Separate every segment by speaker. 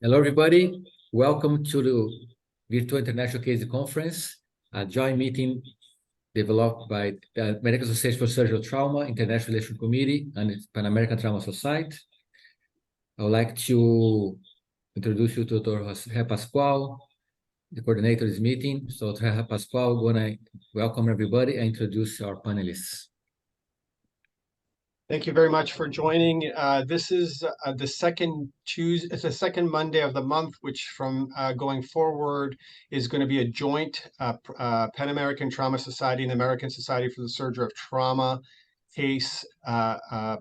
Speaker 1: Hello, everybody. Welcome to the Virtual International Case Conference, a joint meeting developed by the American Association for Surgical Trauma, International Relations Committee, and Pan American Trauma Society. I would like to introduce you to Dr. Pascual, the coordinator of this meeting. So, Dr. Pascual, I'm going to welcome everybody and introduce our panelists.
Speaker 2: Thank you very much for joining. This is the second Tuesday. It's the second Monday of the month, which from going forward is going to be a joint Pan American Trauma Society and American Society for the Surgery of Trauma case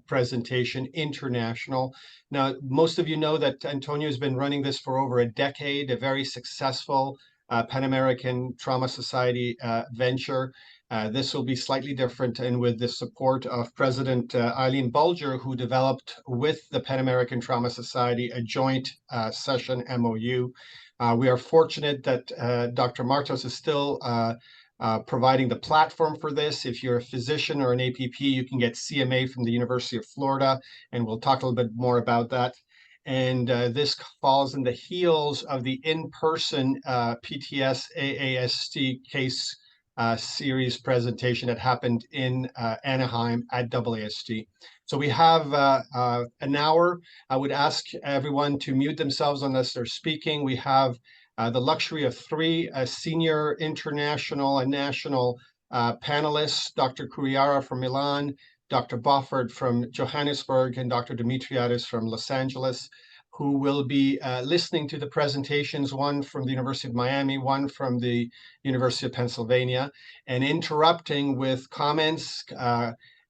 Speaker 2: presentation international. Now, most of you know that Antonio has been running this for over a decade, a very successful Pan American Trauma Society venture. This will be slightly different, and with the support of President Eileen Bulger, who developed with the Pan American Trauma Society a joint session MOU. We are fortunate that Dr. Marttos is still providing the platform for this. If you're a physician or an APP, you can get CMA from the University of Florida, and we'll talk a little bit more about that. And this falls in the heels of the in-person PTS AAST case series presentation that happened in Anaheim at AAST. So we have an hour. I would ask everyone to mute themselves unless they're speaking. We have the luxury of three senior international and national panelists, Dr. Kurihara from Milan, Dr. Boffard from Johannesburg, and Dr. Demetriades from Los Angeles, who will be listening to the presentations, one from the University of Miami, one from the University of Pennsylvania, and interrupting with comments,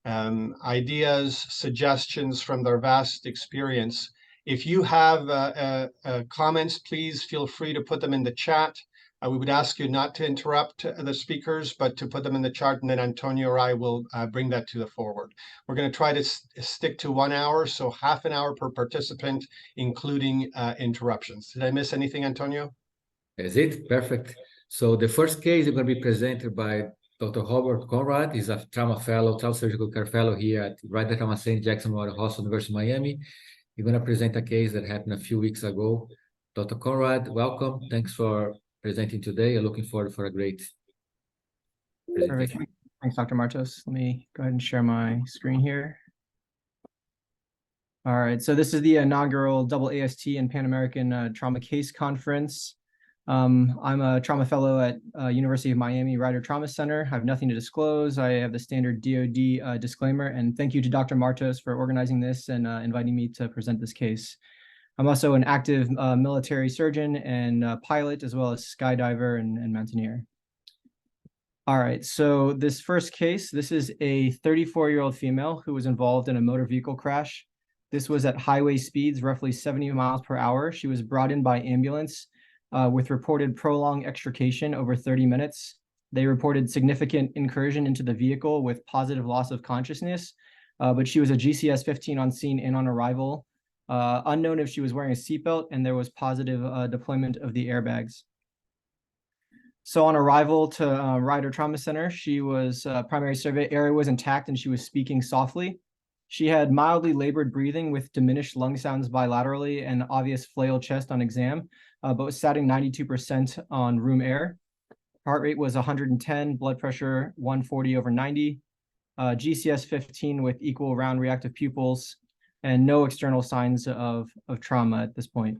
Speaker 2: ideas, suggestions from their vast experience. If you have comments, please feel free to put them in the chat. We would ask you not to interrupt the speakers, but to put them in the chat, and then Antonio or I will bring that to the forward. We're going to try to stick to 1 hour, so half an hour per participant, including interruptions. Did I miss anything, Antonio?
Speaker 1: Is it? Perfect. So the first case is going to be presented by Dr. Robert Conrad. He's a trauma fellow, trauma surgical care fellow here at Ryder Trauma Center, Jackson Memorial Hospital, University of Miami. He's going to present a case that happened a few weeks ago. Dr. Conrad, welcome. Thanks for presenting today. I'm looking forward for a great presentation.
Speaker 3: Thanks, Dr. Marttos. Let me go ahead and share my screen here. All right, so this is the inaugural AAST and Pan American Trauma Case Conference. I'm a trauma fellow at University of Miami Ryder Trauma Center. I have nothing to disclose. I have the standard DoD disclaimer, and thank you to Dr. Marttos for organizing this and inviting me to present this case. I'm also an active military surgeon and pilot, as well as skydiver and mountaineer. All right, so this first case, this is a 34-year-old female who was involved in a motor vehicle crash. This was at highway speeds, roughly 70 miles per hour. She was brought in by ambulance with reported prolonged extrication over 30 minutes. They reported significant incursion into the vehicle with positive loss of consciousness, but she was a GCS 15 on scene and on arrival. Unknown if she was wearing a seatbelt, and there was positive deployment of the airbags. So on arrival to Ryder Trauma Center, she was primary survey area was intact and she was speaking softly. She had mildly labored breathing with diminished lung sounds bilaterally and obvious flail chest on exam, but was satting 92% on room air. Heart rate was 110, blood pressure 140/90, GCS 15 with equal round reactive pupils, and no external signs of trauma at this point.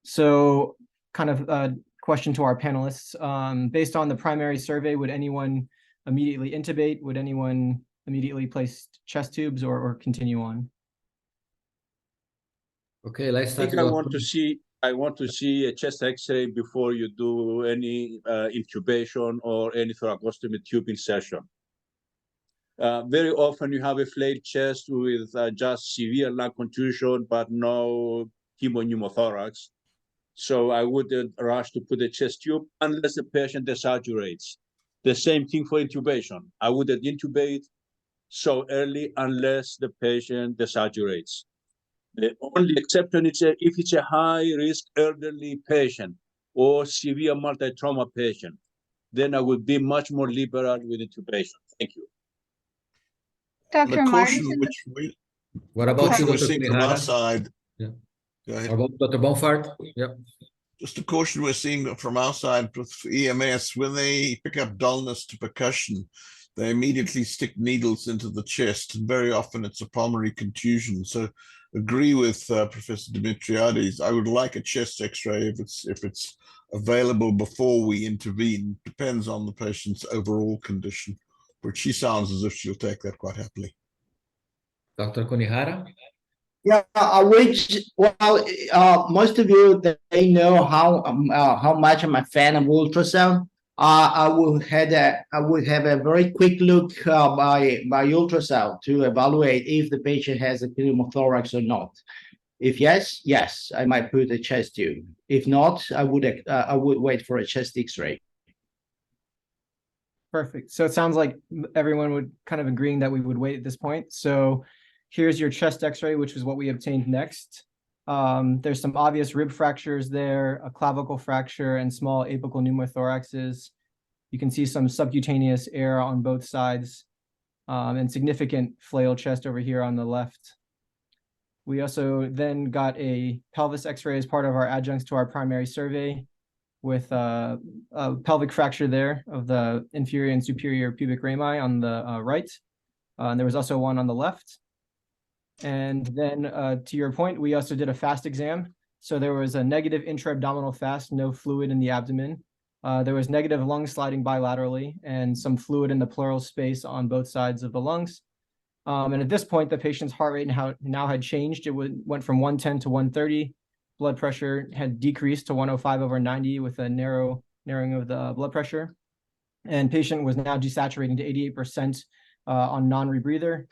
Speaker 3: So kind of a question to our panelists. Based on the primary survey, would anyone immediately intubate? Would anyone immediately place chest tubes or continue on?
Speaker 1: Okay, let's start.
Speaker 4: I want to see a chest X-ray before you do any intubation or any thoracostomy tube insertion. Very often you have a flared chest with just severe lung contusion, but no hemopneumothorax. So I wouldn't rush to put a chest tube unless the patient desaturates. The same thing for intubation. I wouldn't intubate so early unless the patient desaturates. The only exception is if it's a high-risk elderly patient or severe multi-trauma patient, then I would be much more liberal with intubation. Thank you.
Speaker 5: Dr. Martins,
Speaker 1: What about you,
Speaker 5: Dr.
Speaker 1: Kurihara?
Speaker 5: Side?
Speaker 1: Yeah.
Speaker 5: Go ahead.
Speaker 1: Dr. Boffard? Yep.
Speaker 5: Just a caution we're seeing from our side with EMS, when they pick up dullness to percussion, they immediately stick needles into the chest, and very often it's a pulmonary contusion. So agree with Professor Demetriades. I would like a chest x-ray if it's available before we intervene. Depends on the patient's overall condition, but she sounds as if she'll take that quite happily.
Speaker 1: Dr. Kurihara?
Speaker 6: Yeah, most of you, they know how much I'm a fan of ultrasound. I would have a very quick look by ultrasound to evaluate if the patient has a pneumothorax or not. If yes, I might put a chest tube. If not, I would wait for a chest X-ray.
Speaker 3: Perfect. So it sounds like everyone would kind of agreeing that we would wait at this point. So here's your chest X-ray, which is what we obtained next. There's some obvious rib fractures there, a clavicle fracture, and small apical pneumothoraxes. You can see some subcutaneous air on both sides, and significant flail chest over here on the left. We also then got a pelvis X-ray as part of our adjuncts to our primary survey, with a pelvic fracture there of the inferior and superior pubic rami on the right. And there was also one on the left. And then to your point, we also did a fast exam. So there was a negative intra-abdominal fast, no fluid in the abdomen. There was negative lung sliding bilaterally and some fluid in the pleural space on both sides of the lungs. And at this point, the patient's heart rate now had changed. It went from 110 to 130. Blood pressure had decreased to 105/90 with a narrowing of the blood pressure. And patient was now desaturating to 88% on non-rebreather.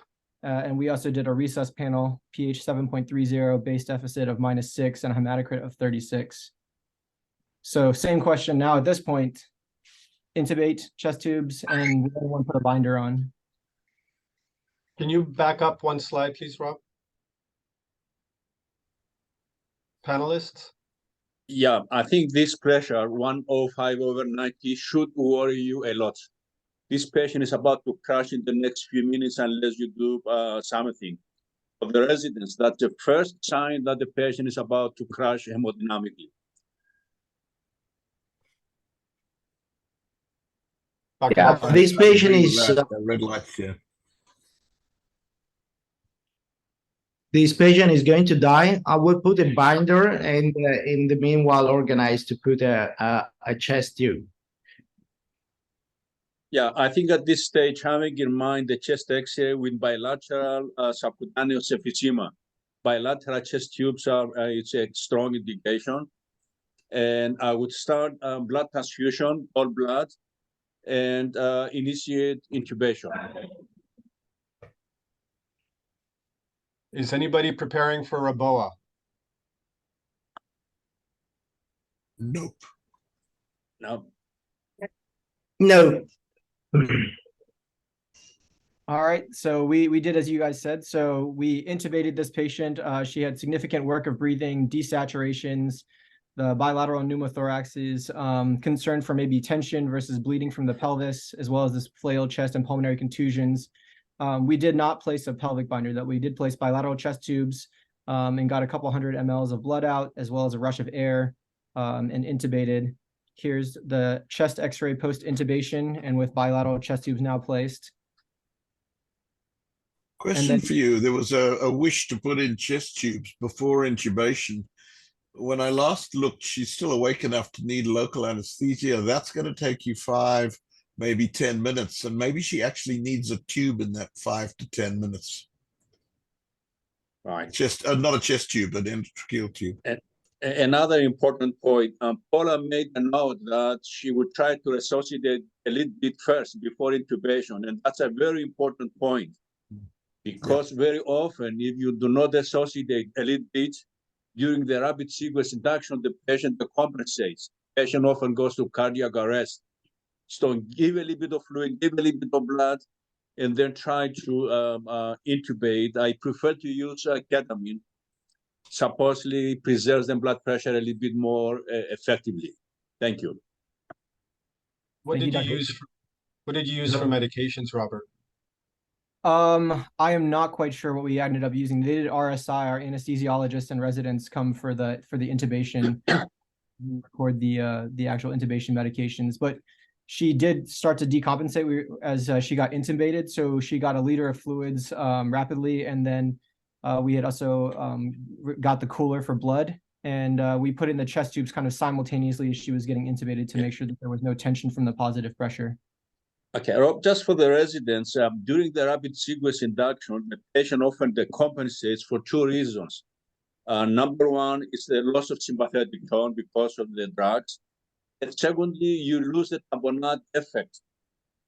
Speaker 3: And we also did a resus panel, pH 7.30, base deficit of -6, and a hematocrit of 36. So same question now at this point, intubate, chest tubes, and we only want to put a binder on.
Speaker 2: Can you back up one slide, please, Rob? Panelists?
Speaker 4: Yeah, I think this pressure, 105/90, should worry you a lot. This patient is about to crash in the next few minutes unless you do something. For the residents, that's the first sign that the patient is about to crash hemodynamically.
Speaker 6: Yeah, this patient is
Speaker 5: red lights here.
Speaker 6: This patient is going to die. I will put a binder and in the meanwhile organize to put a chest tube.
Speaker 4: Yeah, I think at this stage, having in mind the chest X-ray with bilateral subcutaneous emphysema, bilateral chest tubes are it's a strong indication. And I would start blood transfusion, all blood, and initiate intubation.
Speaker 2: Is anybody preparing for a BOA?
Speaker 5: Nope.
Speaker 4: No.
Speaker 6: No.
Speaker 3: All right, so we did as you guys said. So we intubated this patient. She had significant work of breathing, desaturations, the bilateral pneumothoraxes, concern for maybe tension versus bleeding from the pelvis, as well as this flail chest and pulmonary contusions. We did not place a pelvic binder, that we did place bilateral chest tubes and got a couple 100 mLs of blood out, as well as a rush of air, and intubated. Here's the chest X-ray post-intubation and with bilateral chest tubes now placed.
Speaker 5: Question for you. There was a wish to put in chest tubes before intubation. When I last looked, she's still awake enough to need local anesthesia. That's going to take you 5, maybe 10 minutes. And maybe she actually needs a tube in that 5 to 10 minutes.
Speaker 4: Right.
Speaker 5: Not a chest tube, but an endotracheal tube.
Speaker 4: Another important point, Paula made a note that she would try to resuscitate a little bit first before intubation. And that's a very important point, because very often, if you do not resuscitate a little bit during the rapid sequence induction, the patient decompensates. The patient often goes to cardiac arrest. So give a little bit of fluid, give a little bit of blood, and then try to intubate. I prefer to use ketamine. Supposedly preserves the blood pressure a little bit more effectively. Thank you.
Speaker 2: What did you use for medications, Robert?
Speaker 3: I am not quite sure what we ended up using. They did RSI, our anesthesiologists and residents come for the intubation, record the actual intubation medications. But she did start to decompensate as she got intubated. So she got a liter of fluids rapidly, and then we had also got the cooler for blood, and we put in the chest tubes kind of simultaneously as she was getting intubated to make sure that there was no tension from the positive pressure.
Speaker 4: Okay, Rob, just for the residents, during the rapid sequence induction, the patient often decompensates for two reasons. Number one is the loss of sympathetic tone because of the drugs. And secondly, you lose the tamponade effect.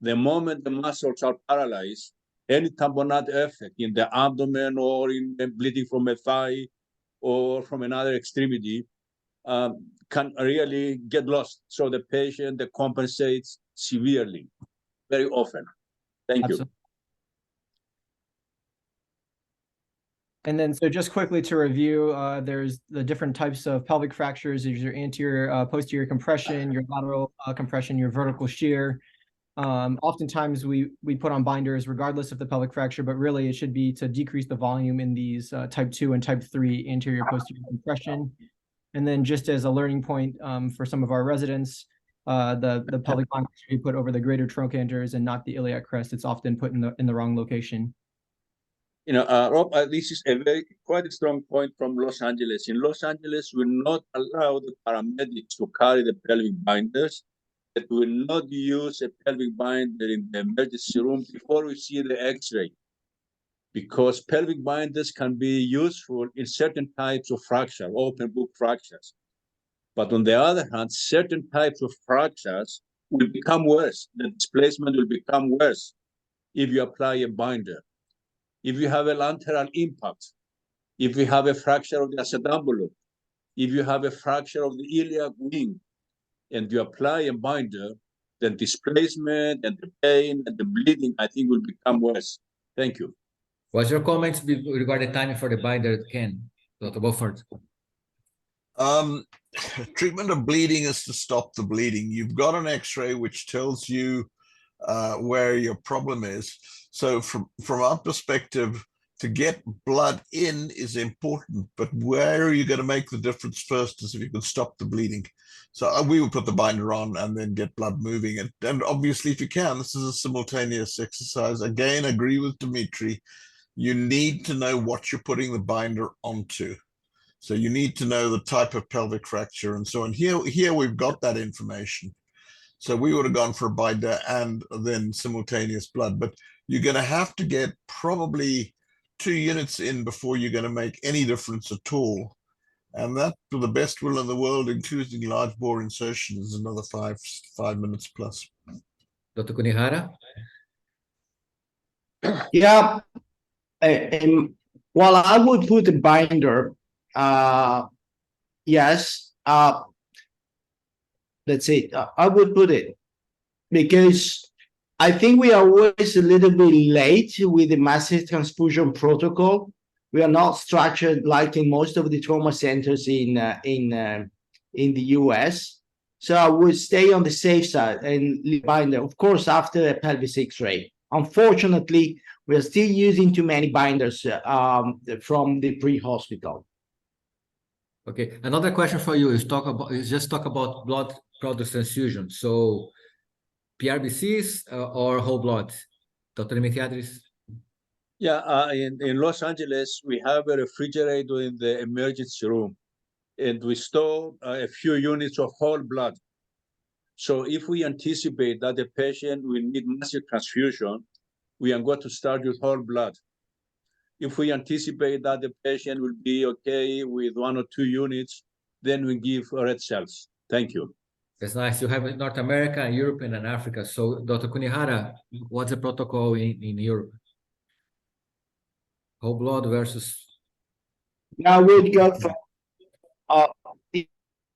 Speaker 4: The moment the muscles are paralyzed, any tamponade effect in the abdomen or in the bleeding from a thigh or from another extremity can really get lost. So the patient decompensates severely, very often. Thank you.
Speaker 3: And then, so just quickly to review, there's the different types of pelvic fractures. There's your anterior, posterior compression, your lateral compression, your vertical shear. Oftentimes we put on binders regardless of the pelvic fracture, but really it should be to decrease the volume in these type 2 and type 3 anterior posterior compression. And then just as a learning point for some of our residents, the pelvic binder should be put over the greater trochanters and not the iliac crest. It's often put in the wrong location.
Speaker 4: You know, Rob, this is quite a strong point from Los Angeles. In Los Angeles, we will not allow the paramedics to carry the pelvic binders. That we will not use a pelvic binder in the emergency room before we see the X-ray, because pelvic binders can be useful in certain types of fracture, open book fractures. But on the other hand, certain types of fractures will become worse. The displacement will become worse if you apply a binder. If you have a lateral impact, if you have a fracture of the acetambulum, if you have a fracture of the iliac wing, and you apply a binder, the displacement and the pain and the bleeding, I think, will become worse. Thank you.
Speaker 1: What's your comments regarding timing for the binder, Ken, Dr. Boffard?
Speaker 5: Treatment of bleeding is to stop the bleeding. You've got an X-ray which tells you where your problem is. So from our perspective, to get blood in is important, but where are you going to make the difference first is if you can stop the bleeding. So we will put the binder on and then get blood moving. And obviously, if you can, this is a simultaneous exercise. Again, agree with Dimitri. You need to know what you're putting the binder onto. So you need to know the type of pelvic fracture and so on. Here we've got that information. So we would have gone for a binder and then simultaneous blood, but you're going to have to get probably 2 units in before you're going to make any difference at all. And that, to the best will in the world, including large bore insertion, is another 5 minutes plus.
Speaker 1: Dr. Kurihara?
Speaker 6: Yeah. Well, I would put a binder. Yes. Let's say I would put it because I think we are always a little bit late with the massive transfusion protocol. We are not structured like in most of the trauma centers in the US. So I would stay on the safe side and binder, of course, after a pelvis X-ray. Unfortunately, we are still using too many binders from the pre-hospital.
Speaker 1: Okay, another question for you is talk about blood product transfusion. So PRBCs or whole blood, Dr. Demetriades?
Speaker 4: Yeah, in Los Angeles, we have a refrigerator in the emergency room, and we store a few units of whole blood. So if we anticipate that the patient will need massive transfusion, we are going to start with whole blood. If we anticipate that the patient will be okay with 1 or 2 units, then we give red cells. Thank you.
Speaker 1: That's nice. You have North America, Europe, and Africa. So, Dr. Kurihara, what's the protocol in Europe? Whole blood versus...
Speaker 6: Now we'll go for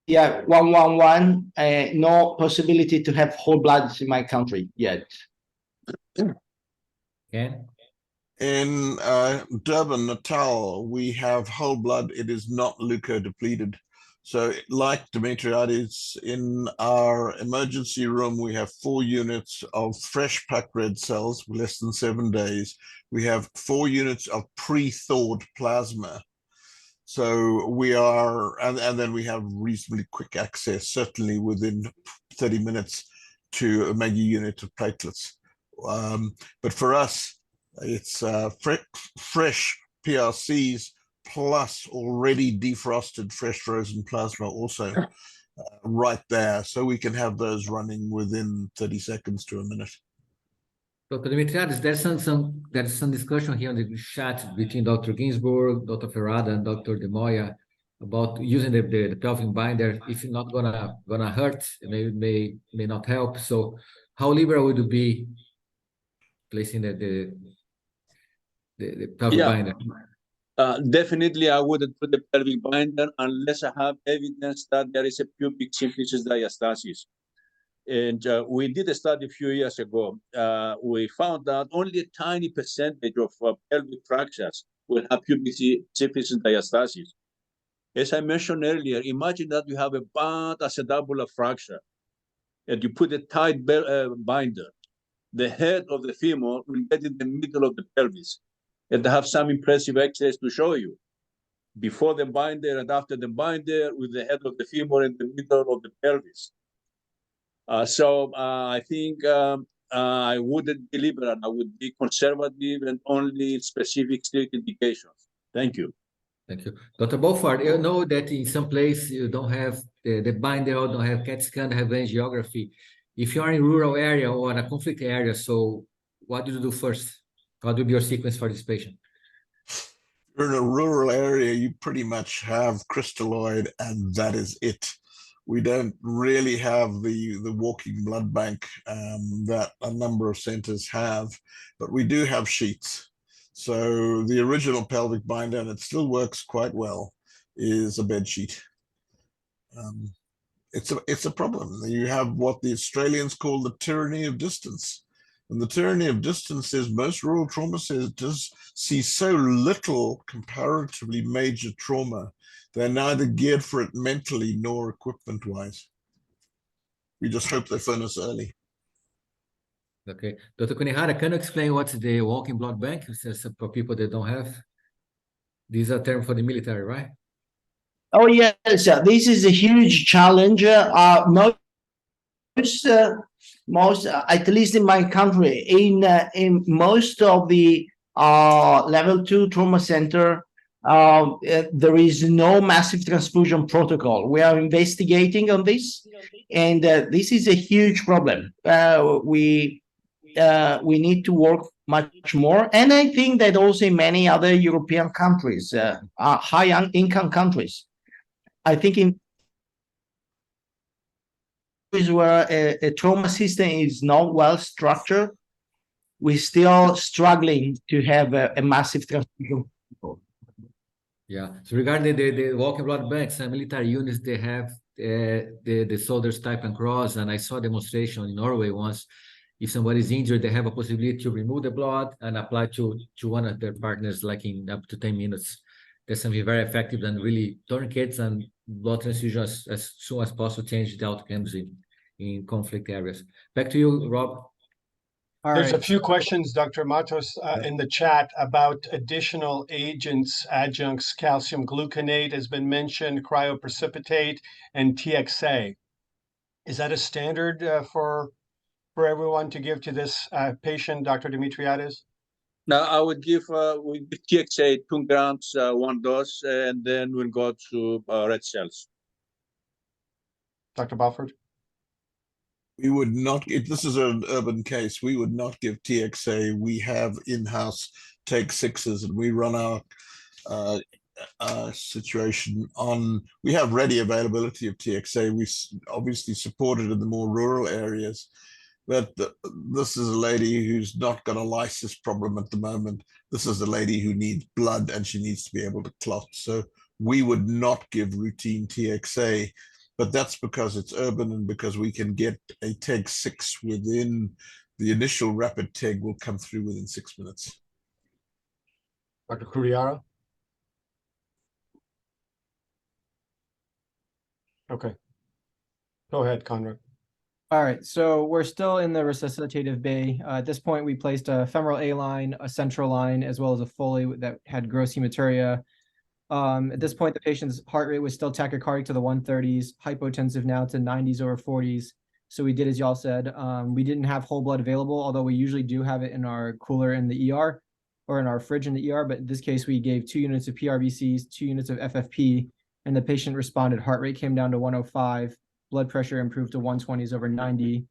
Speaker 6: 111. No possibility to have whole bloods in my country yet.
Speaker 1: Ken?
Speaker 5: In Durban, Natal, we have whole blood. It is not leukodepleted. So like Demetriades, in our emergency room, we have 4 units of fresh packed red cells, less than 7 days. We have 4 units of pre-thawed plasma. So we are, and then we have reasonably quick access, certainly within 30 minutes, to a mega unit of platelets. But for us, it's fresh PRCs plus already defrosted fresh frozen plasma also right there. So we can have those running within 30 seconds to a minute.
Speaker 1: Dr. Demetriades, there's some discussion here on the chat between Dr. Ginsburg, Dr. Ferrada, and Dr. De Moya about using the pelvic binder. If it's not gonna hurt, it may not help. So how liberal would you be placing the pelvic binder?
Speaker 4: Definitely, I wouldn't put the pelvic binder unless I have evidence that there is a pubic symphysis diastasis. And we did a study a few years ago. We found that only a tiny percentage of pelvic fractures will have pubic symphysis diastasis. As I mentioned earlier, imagine that you have a bad acetabular fracture and you put a tight binder. The head of the femur will get in the middle of the pelvis. And I have some impressive x-rays to show you. Before the binder and after the binder, with the head of the femur in the middle of the pelvis. So I think I wouldn't be liberal. I would be conservative and only specific strict indications. Thank you.
Speaker 1: Thank you. Dr. Boffard, you know that in some place you don't have the binder or don't have CAT scan, have angiography. If you are in rural area or in a conflict area, so what do you do first? What will be your sequence for this patient?
Speaker 5: If you're in a rural area, you pretty much have crystalloid and that is it. We don't really have the walking blood bank that a number of centers have, but we do have sheets. So the original pelvic binder, and it still works quite well, is a bed sheet. It's a problem. You have what the Australians call the tyranny of distance. And the tyranny of distance is most rural trauma centers see so little comparatively major trauma. They're neither geared for it mentally nor equipment-wise. We just hope they phone us early.
Speaker 1: Okay. Dr. Kurihara, can you explain what's the walking blood bank for people that don't have? These are terms for the military, right?
Speaker 6: Oh, yes, this is a huge challenge. Most, at least in my country, in most of the level 2 trauma center, there is no massive transfusion protocol. We are investigating on this, and this is a huge problem. We need to work much more, and I think that also in many other European countries, high-income countries, I think in where a trauma system is not well structured, we're still struggling to have a massive transfusion.
Speaker 1: Yeah. So regarding the walking blood banks, military units, they have the soldiers type and cross, and I saw a demonstration in Norway once. If somebody's injured, they have a possibility to remove the blood and apply to one of their partners, like in up to 10 minutes. That's something very effective, and really tourniquets and blood transfusion as soon as possible change the outcomes in conflict areas. Back to you, Rob.
Speaker 2: There's a few questions, Dr. Marttos, in the chat about additional agents, adjuncts. Calcium gluconate has been mentioned, cryoprecipitate, and TXA. Is that a standard for everyone to give to this patient, Dr. Demetriades?
Speaker 4: Now, I would give TXA 2 grams, 1 dose, and then we'll go to red cells.
Speaker 2: Dr. Boffard?
Speaker 5: We would not, if this is an urban case, we would not give TXA. We have in-house take 6s, and we run our situation on, we have ready availability of TXA. We obviously support it in the more rural areas, but this is a lady who's not got a lysis problem at the moment. This is a lady who needs blood and she needs to be able to clot. So we would not give routine TXA. But that's because it's urban and because we can get a TEG 6 within the initial rapid TEG will come through within 6 minutes.
Speaker 2: Dr. Kurihara? Okay. Go ahead, Conrad.
Speaker 3: All right, so we're still in the resuscitative bay. At this point, we placed a femoral A line, a central line, as well as a Foley that had gross hematuria. At this point, the patient's heart rate was still tachycardic to the 130s, hypotensive now to 90s over 40s. So we did as y'all said. We didn't have whole blood available, although we usually do have it in our cooler in the ER or in our fridge in the ER. But in this case, we gave 2 units of PRBCs, 2 units of FFP, and the patient responded. Heart rate came down to 105. Blood pressure improved to 120s over 90.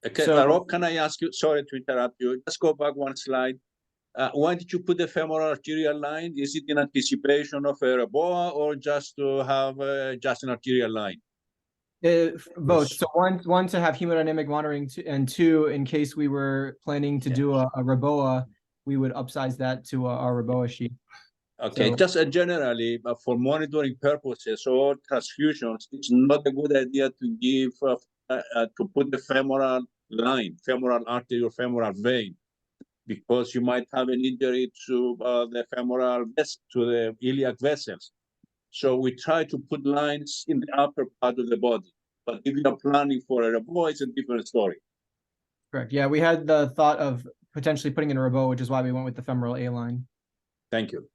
Speaker 4: Okay,
Speaker 3: So-
Speaker 4: Rob, can I ask you, sorry to interrupt you, just go back one slide. Why did you put the femoral arterial line? Is it in anticipation of a REBOA or just to have just an arterial line?
Speaker 3: Both.
Speaker 5: Yes.
Speaker 3: So one to have hemodynamic monitoring, and 2, in case we were planning to do a REBOA, we would upsize that to our REBOA sheet.
Speaker 4: Okay,
Speaker 3: So-
Speaker 4: just generally, for monitoring purposes or transfusions, it's not a good idea to give, to put the femoral line, femoral artery or femoral vein, because you might have an injury to the femoral vessel, to the iliac vessels. So we try to put lines in the upper part of the body. But if you are planning for a REBOA, it's a different story.
Speaker 3: Correct. Yeah, we had the thought of potentially putting in a REBOA, which is why we went with the femoral A line.
Speaker 4: Thank you.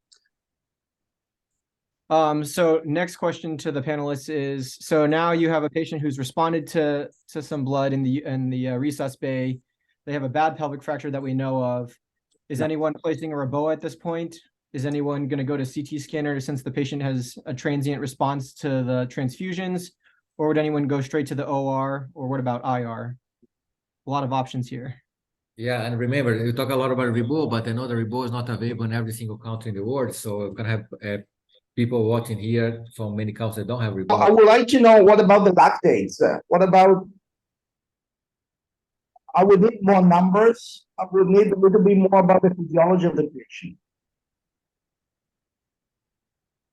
Speaker 3: So next question to the panelists is, so now you have a patient who's responded to some blood in the resus bay. They have a bad pelvic fracture that we know of. Is anyone placing a REBOA at this point? Is anyone going to go to CT scanner since the patient has a transient response to the transfusions? Or would anyone go straight to the OR? Or what about IR? A lot of options here.
Speaker 1: Yeah, and remember, you talk a lot about REBOA, but I know the REBOA is not available in every single country in the world. So we're going to have people watching here from many countries that don't have
Speaker 6: I
Speaker 1: REBOA.
Speaker 6: would like to know what about the lactates? What about? I would need more numbers. I would need a little bit more about the physiology of the patient.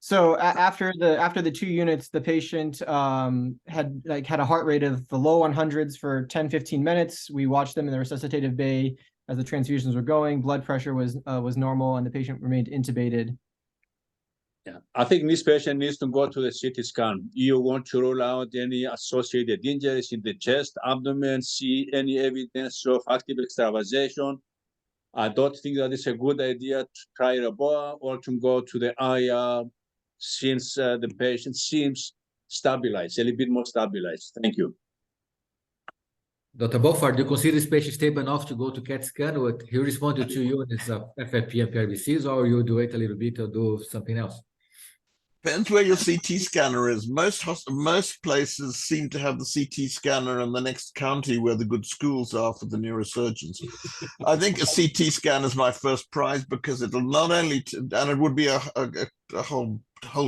Speaker 3: So after the 2 units, the patient had a heart rate of the low 100s for 10-15 minutes. We watched them in the resuscitative bay as the transfusions were going. Blood pressure was normal, and the patient remained intubated.
Speaker 4: Yeah, I think this patient needs to go to the CT scan. You want to rule out any associated injuries in the chest, abdomen, see any evidence of active extravasation. I don't think that it's a good idea to try REBOA or to go to the IR since the patient seems stabilized, a little bit more stabilized. Thank you.
Speaker 1: Dr. Boffard, do you consider this patient stable enough to go to CAT scan? Or he responded to 2 units of FFP and PRBCs, or you do wait a little bit or do something else?
Speaker 5: Depends where your CT scanner is. Most places seem to have the CT scanner in the next county where the good schools are for the neurosurgeons. I think a CT scan is my first prize because it'll not only, and it would be a whole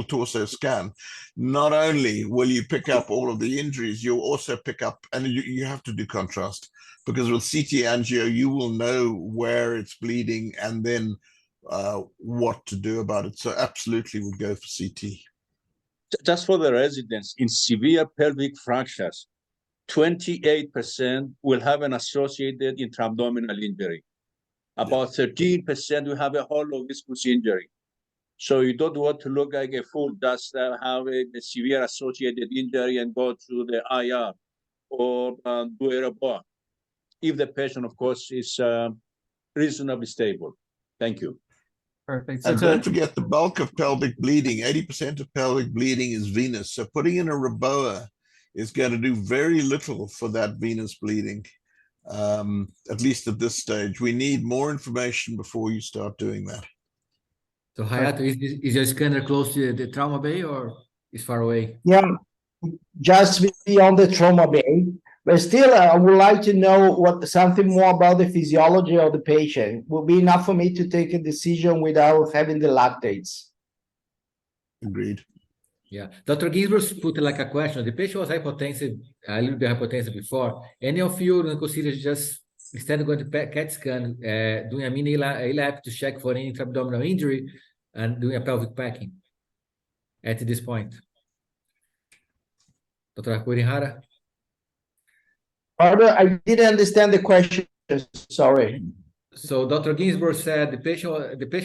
Speaker 5: torso scan. Not only will you pick up all of the injuries, you'll also pick up, and you have to do contrast, because with CT angio, you will know where it's bleeding and then what to do about it. So absolutely would go for CT.
Speaker 4: Just for the residents, in severe pelvic fractures, 28% will have an associated intra-abdominal injury. About 13% will have a hollow viscous injury. So you don't want to look like a fool, just have a severe associated injury and go to the IR or do a REBOA, if the patient, of course, is reasonably stable. Thank you.
Speaker 3: Perfect. So
Speaker 5: And don't forget the bulk of pelvic bleeding, 80% of pelvic bleeding is venous. So putting in a REBOA is going to do very little for that venous bleeding, at least at this stage. We need more information before you start doing that.
Speaker 1: So Hayato, is your scanner close to the trauma bay or is far away?
Speaker 6: Yeah, just beyond the trauma bay. But still, I would like to know something more about the physiology of the patient. Will be enough for me to take a decision without having the lactates.
Speaker 5: Agreed.
Speaker 1: Yeah. Dr. Ginsburg put like a question. The patient was hypotensive, a little bit hypotensive before. Any of you consider just, instead of going to CAT scan, doing a mini ELAP to check for any intra-abdominal injury and doing a pelvic packing at this point? Dr. Kurihara?
Speaker 6: Ryder, I didn't understand the question. Sorry.
Speaker 1: So Dr. Ginsburg said the patient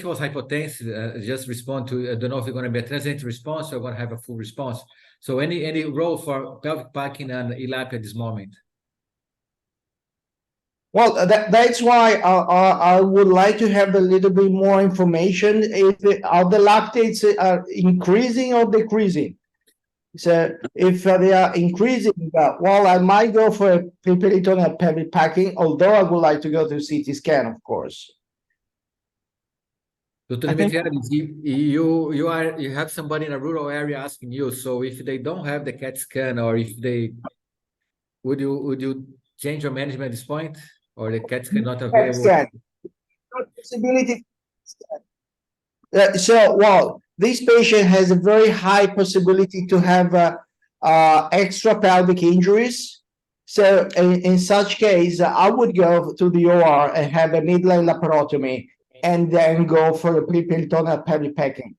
Speaker 1: was hypotensive. Just respond to. I don't know if it's going to be a transient response or going to have a full response. So any role for pelvic packing and ELAP at this moment?
Speaker 6: Well, that's why I would like to have a little bit more information if are the lactates are increasing or decreasing. So if they are increasing, well, I might go for a peritoneal pelvic packing, although I would like to go to CT scan, of course.
Speaker 1: Dr. Demetriades, you have somebody in a rural area asking you. So if they don't have the CAT scan, or if they would you change your management at this point, or the CAT scan not available?
Speaker 6: CAT scan. Possibility. So, well, this patient has a very high possibility to have extra pelvic injuries. So in such case, I would go to the OR and have a midline laparotomy and then go for a pre-peritoneal pelvic packing.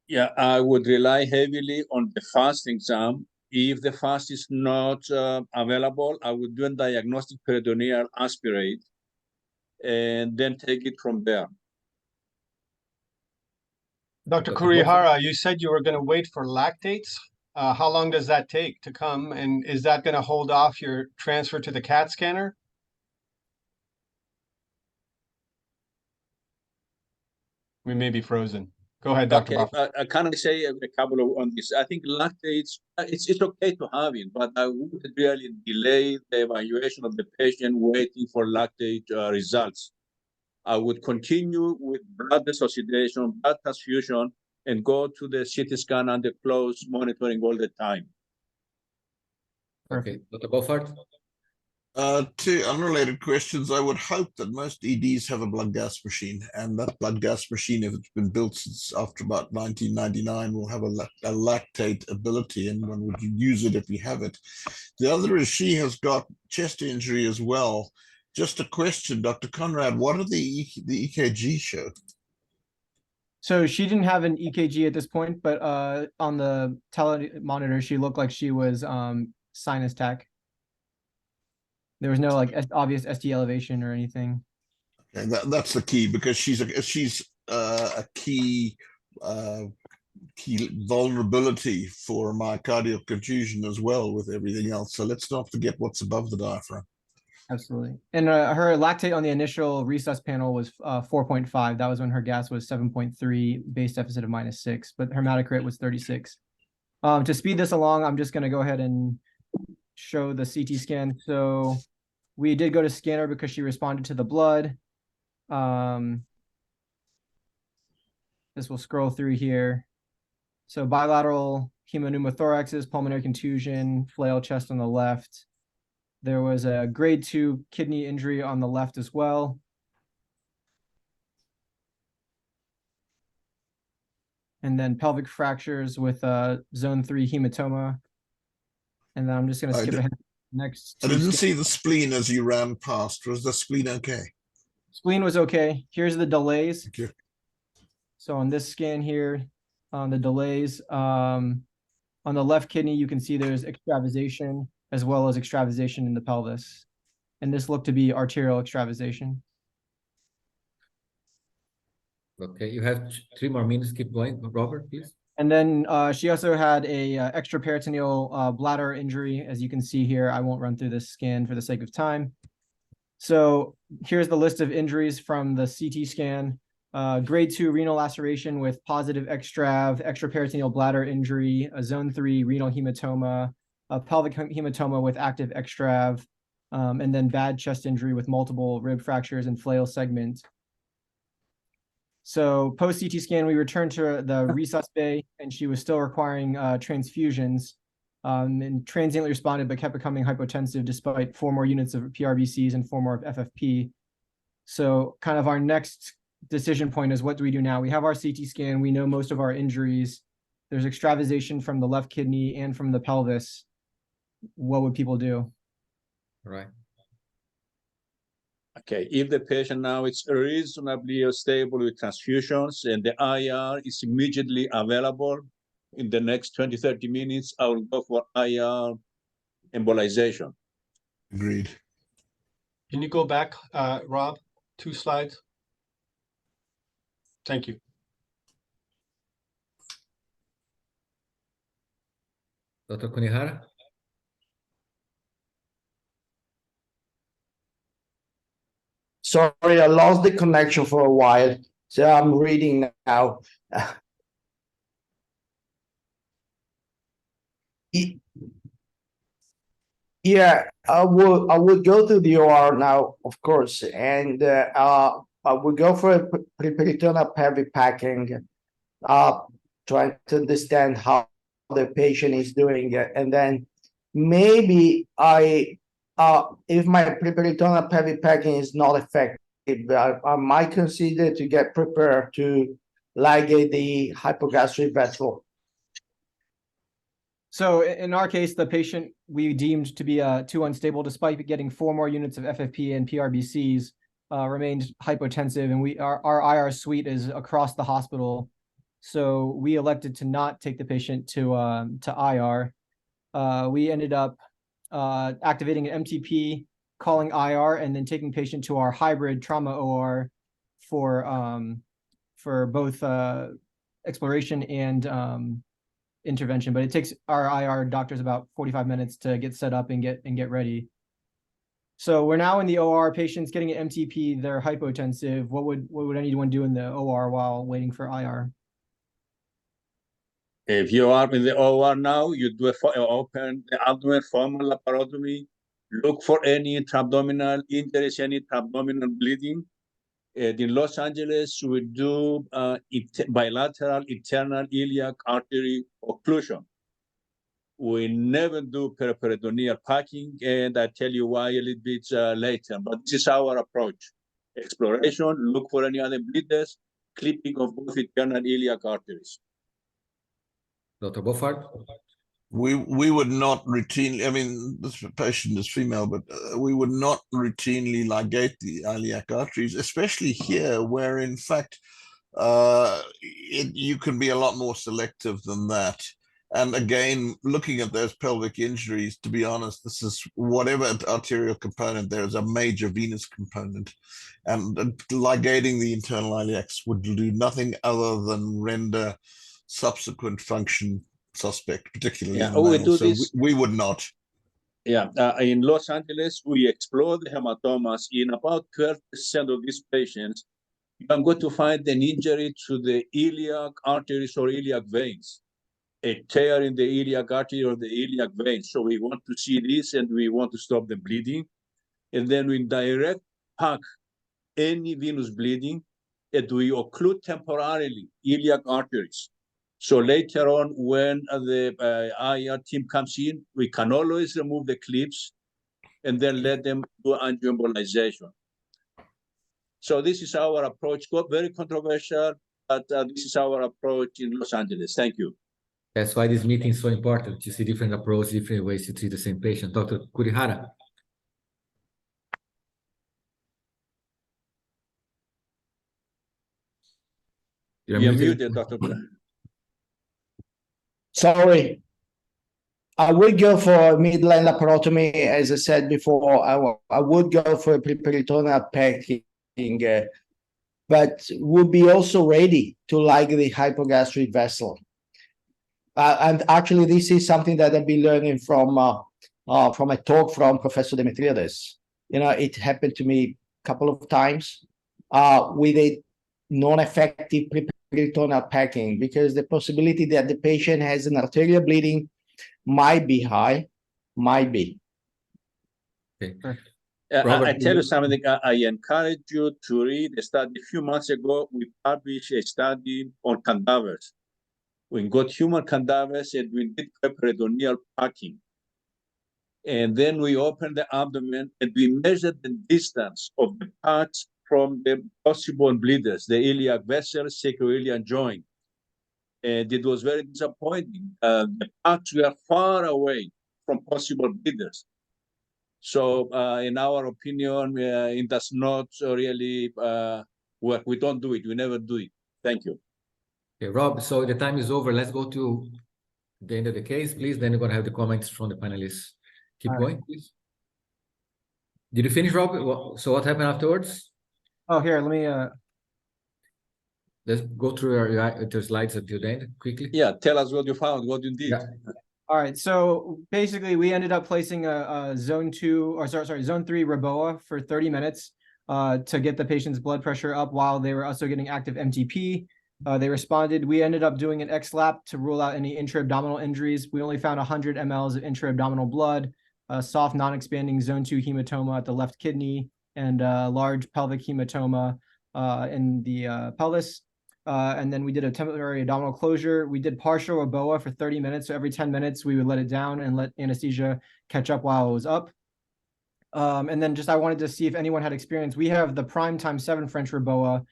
Speaker 4: Yeah, I would rely heavily on the FAST exam. If the FAST is not available, I would do a diagnostic peritoneal aspirate and then take it from there.
Speaker 2: Dr. Kurihara, you said you were going to wait for lactates. How long does that take to come? And is that going to hold off your transfer to the CAT scanner? We may be frozen. Go ahead, Dr.
Speaker 4: Okay,
Speaker 2: Boffard.
Speaker 4: can I say a couple of on this? I think lactates, it's okay to have it, but I would really delay the evaluation of the patient waiting for lactate results. I would continue with blood dissociation, blood transfusion, and go to the CT scan and the close monitoring all the time.
Speaker 1: Okay, Dr. Boffard?
Speaker 5: Two unrelated questions. I would hope that most EDs have a blood gas machine, and that blood gas machine, if it's been built since after about 1999, will have a lactate ability, and one would use it if you have it. The other is she has got chest injury as well. Just a question, Dr. Conrad, what do the EKG show?
Speaker 3: So she didn't have an EKG at this point, but on the telemonitor, she looked like she was sinus tach. There was no like obvious ST elevation or anything.
Speaker 5: And that's the key, because she's a key vulnerability for myocardial contusion as well with everything else. So let's not forget what's above the diaphragm.
Speaker 3: Absolutely. And her lactate on the initial resus panel was 4.5. That was when her gas was 7.3, base deficit of -6, but her hematocrit was 36. To speed this along, I'm just going to go ahead and show the CT scan. So we did go to scanner because she responded to the blood. This will scroll through here. So bilateral hemopneumothoraxes, pulmonary contusion, flail chest on the left. There was a grade 2 kidney injury on the left as well. And then pelvic fractures with zone 3 hematoma. And then I'm just going to skip ahead next.
Speaker 5: I didn't see the spleen as you ran past. Was the spleen okay?
Speaker 3: Spleen was okay. Here's the delays.
Speaker 5: Thank you.
Speaker 3: So on this scan here, on the delays, on the left kidney, you can see there's extravasation as well as extravasation in the pelvis. And this looked to be arterial extravasation.
Speaker 1: Okay, you have 3 more minutes. Keep going, Robert, please.
Speaker 3: And then she also had a extraperitoneal bladder injury, as you can see here. I won't run through this scan for the sake of time. So here's the list of injuries from the CT scan. Grade 2 renal laceration with positive extraperitoneal bladder injury, a zone 3 renal hematoma, a pelvic hematoma with active extrav, and then bad chest injury with multiple rib fractures and flail segment. So post CT scan, we returned to the resus bay, and she was still requiring transfusions, and transiently responded, but kept becoming hypotensive despite 4 more units of PRBCs and 4 more of FFP. So kind of our next decision point is, what do we do now? We have our CT scan. We know most of our injuries. There's extravasation from the left kidney and from the pelvis. What would people do?
Speaker 1: Right.
Speaker 4: Okay, if the patient now is reasonably stable with transfusions and the IR is immediately available in the next 20, 30 minutes, I will go for IR embolization.
Speaker 5: Agreed.
Speaker 2: Can you go back, Rob, 2 slides? Thank you.
Speaker 1: Dr. Kurihara?
Speaker 6: Sorry, I lost the connection for a while, so I'm reading now. Yeah, I would go to the OR now, of course, and I would go for a peritoneal pelvic packing, trying to understand how the patient is doing, and then maybe if my peritoneal pelvic packing is not effective, I might consider to get prepared to ligate the hypogastric vessel.
Speaker 3: So in our case, the patient we deemed to be too unstable, despite getting 4 more units of FFP and PRBCs, remained hypotensive, and our IR suite is across the hospital. So we elected to not take the patient to IR. We ended up activating an MTP, calling IR, and then taking patient to our hybrid trauma OR for both exploration and intervention. But it takes our IR doctors about 45 minutes to get set up and get ready. So we're now in the OR. Patients getting an MTP, they're hypotensive. What would anyone do in the OR while waiting for IR?
Speaker 4: If you are in the OR now, you do open the abdomen, formal laparotomy, look for any intra-abdominal injuries, any intra-abdominal bleeding. In Los Angeles, we do bilateral internal iliac artery occlusion. We never do peritoneal packing, and I tell you why a little bit later, but this is our approach. Exploration, look for any other bleeders, clipping of both internal iliac arteries.
Speaker 1: Dr. Boffard?
Speaker 5: We would not routinely, I mean, this patient is female, but we would not routinely ligate the iliac arteries, especially here, where in fact you can be a lot more selective than that. And again, looking at those pelvic injuries, to be honest, this is whatever arterial component, there is a major venous component. And ligating the internal iliacs would do nothing other than render subsequent function suspect, particularly in males. So we would not.
Speaker 4: Yeah, in Los Angeles, we explore the hematomas. In about 12% of these patients, I'm going to find an injury to the iliac arteries or iliac veins, a tear in the iliac artery or the iliac vein. So we want to see this, and we want to stop the bleeding. And then we direct pack any venous bleeding, and we occlude temporarily iliac arteries. So later on, when the IR team comes in, we can always remove the clips and then let them do angioembolization. So this is our approach. Very controversial, but this is our approach in Los Angeles. Thank you.
Speaker 1: That's why this meeting is so important, to see different approaches, different ways to treat the same patient. Dr. Kurihara?
Speaker 4: You're muted, Dr. Kurihara.
Speaker 6: Sorry. I would go for midline laparotomy, as I said before. I would go for a peritoneal packing, but would be also ready to ligate the hypogastric vessel. And actually, this is something that I've been learning from a talk from Professor Demetriades. You know, it happened to me a couple of times with a non-effective peritoneal packing, because the possibility that the patient has an arterial bleeding might be high, might be.
Speaker 1: Okay.
Speaker 4: I tell you something, I encourage you to read a study. A few months ago, we published a study on cadavers. We got human cadavers and we did peritoneal packing. And then we opened the abdomen and we measured the distance of the parts from the possible bleeders, the iliac vessel, sacroiliac joint. And it was very disappointing. The parts were far away from possible bleeders. So in our opinion, it does not really work. We don't do it. We never do it. Thank you.
Speaker 1: Okay, Rob, so the time is over. Let's go to the end of the case, please. Then we're going to have the comments from the panelists. Keep going, please. Did you finish, Rob? So what happened afterwards?
Speaker 3: Oh, here, let me,
Speaker 1: Let's go through your slides until then quickly.
Speaker 4: Yeah, tell us what you found, what you did.
Speaker 1: Yeah.
Speaker 3: all right. So basically we ended up placing a zone 2, or sorry, zone 3 Reboa for 30 minutes to get the patient's blood pressure up while they were also getting active MTP. They responded. We ended up doing an X-lap to rule out any intra-abdominal injuries. We only found 100 mLs of intra-abdominal blood, soft non-expanding zone 2 hematoma at the left kidney, and large pelvic hematoma in the pelvis. And then we did a temporary abdominal closure. We did partial Reboa for 30 minutes. So every 10 minutes, we would let it down and let anesthesia catch up while it was up. And then I wanted to see if anyone had experience. We have the prime ×7 French Reboa,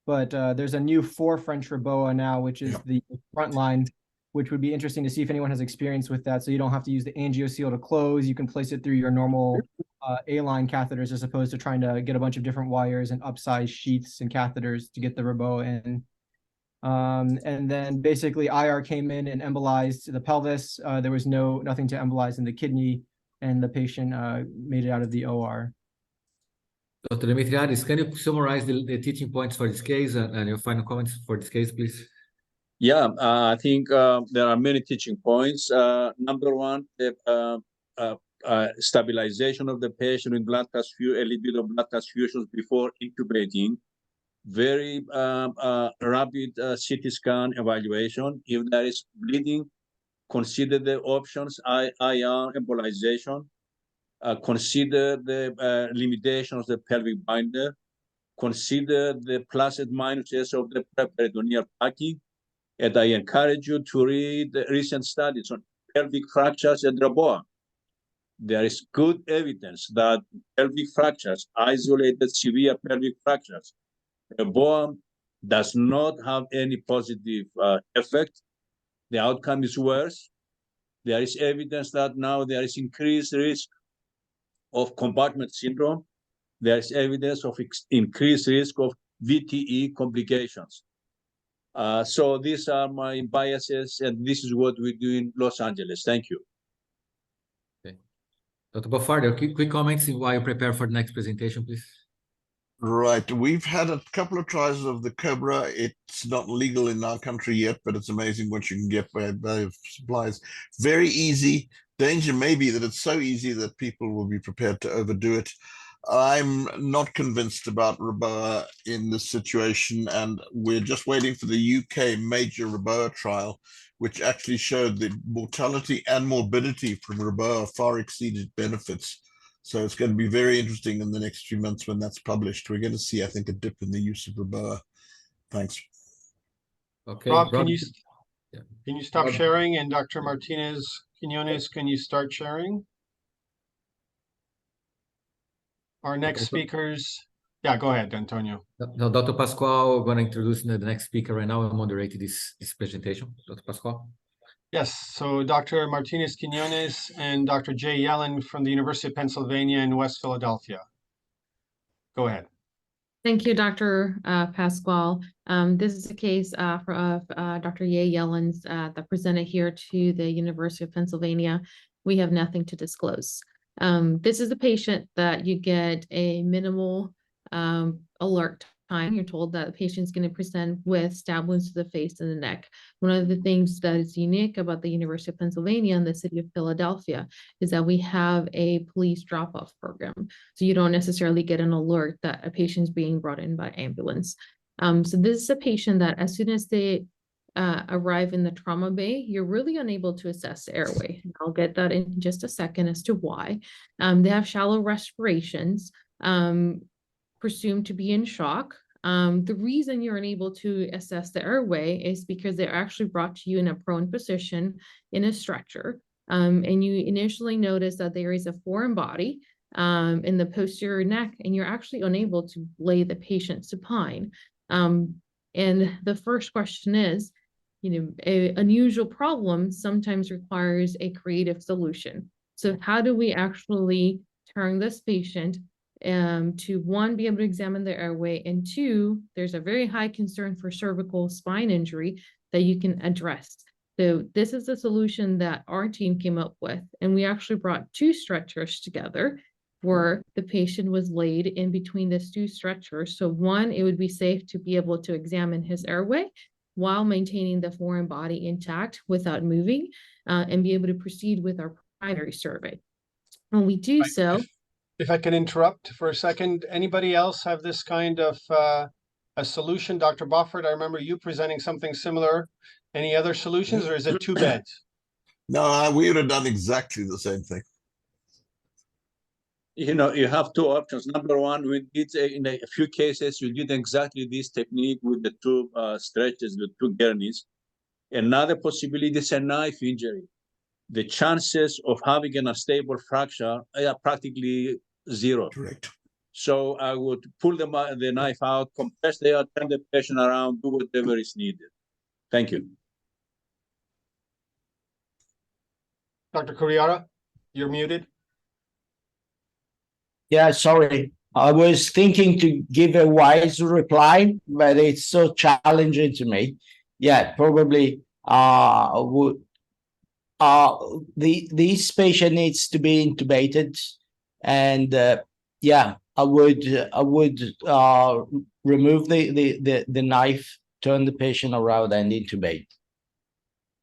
Speaker 3: but there's a new 4 French Reboa now, which is the front line, which would be interesting to see if anyone has experience with that. So you don't have to use the angioseal to close. You can place it through your normal A-line catheters as opposed to trying to get a bunch of different wires and upsize sheaths and catheters to get the Reboa in. And then basically IR came in and embolized the pelvis. There was nothing to embolize in the kidney, and the patient made it out of the OR.
Speaker 1: Dr. Demetriades, can you summarize the teaching points for this case and your final comments for this case, please?
Speaker 4: Yeah, I think there are many teaching points. Number one, the stabilization of the patient with blood transfusion, a little bit of blood transfusions before intubating. Very rapid CT scan evaluation. If there is bleeding, consider the options, IR embolization. Consider the limitations of the pelvic binder. Consider the plus and minuses of the peritoneal packing. And I encourage you to read the recent studies on pelvic fractures and Reboa. There is good evidence that pelvic fractures, isolated severe pelvic fractures, Reboa does not have any positive effect. The outcome is worse. There is evidence that now there is increased risk of compartment syndrome. There is evidence of increased risk of VTE complications. So these are my biases, and this is what we do in Los Angeles. Thank you.
Speaker 1: Okay. Dr. Boffard, quick comments while you prepare for the next presentation, please.
Speaker 5: Right. We've had a couple of tries of the Cobra. It's not legal in our country yet, but it's amazing what you can get by supplies. Very easy. Danger may be that it's so easy that people will be prepared to overdo it. I'm not convinced about Reboa in this situation, and we're just waiting for the UK major Reboa trial, which actually showed that mortality and morbidity from Reboa far exceeded benefits. So it's going to be very interesting in the next few months when that's published. We're going to see, I think, a dip in the use of Reboa. Thanks.
Speaker 1: Okay,
Speaker 2: Rob,
Speaker 1: Rob,
Speaker 2: can you stop sharing? And Dr. Martinez-Quinones, can you start sharing? Our next speakers. Yeah, go ahead, Antonio.
Speaker 1: No, Dr. Pascual, we're going to introduce the next speaker right now and moderate this presentation. Dr. Pascual.
Speaker 2: Yes, so Dr. Martinez-Quinones and Dr. Yelon from the University of Pennsylvania in West Philadelphia. Go ahead.
Speaker 7: Thank you, Dr. Pascual. This is a case of Dr. Yelon's that presented here to the University of Pennsylvania. We have nothing to disclose. This is a patient that you get a minimal alert time. You're told that the patient is going to present with stab wounds to the face and the neck. One of the things that is unique about the University of Pennsylvania and the city of Philadelphia is that we have a police drop-off program. So you don't necessarily get an alert that a patient is being brought in by ambulance. So this is a patient that as soon as they arrive in the trauma bay, you're really unable to assess the airway. I'll get that in just a second as to why. They have shallow respirations, presumed to be in shock. The reason you're unable to assess the airway is because they're actually brought to you in a prone position in a stretcher. And you initially notice that there is a foreign body in the posterior neck, and you're actually unable to lay the patient supine. And the first question is, an unusual problem sometimes requires a creative solution. So how do we actually turn this patient to one, be able to examine their airway, and two, there's a very high concern for cervical spine injury that you can address. So this is the solution that our team came up with, and we actually brought two stretchers together. where the patient was laid in between these two structures. So one, it would be safe to be able to examine his airway while maintaining the foreign body intact without moving, and be able to proceed with our primary survey. When we do so,
Speaker 2: if I can interrupt for a second, anybody else have this kind of a solution? Dr. Boffard, I remember you presenting something similar. Any other solutions, or is it 2 beds?
Speaker 5: No, we would have done exactly the same thing.
Speaker 4: You know, you have 2 options. Number one, we did in a few cases, you did exactly this technique with the 2 stretches, the 2 gurneys. Another possibility is a knife injury. The chances of having an unstable fracture are practically 0.
Speaker 5: Correct.
Speaker 4: So I would pull the knife out, compress the air, turn the patient around, do whatever is needed. Thank you.
Speaker 2: Dr. Kurihara, you're muted.
Speaker 6: Yeah, sorry. I was thinking to give a wise reply, but it's so challenging to me. Yeah, probably would this patient needs to be intubated, and yeah, I would remove the knife, turn the patient around, and intubate.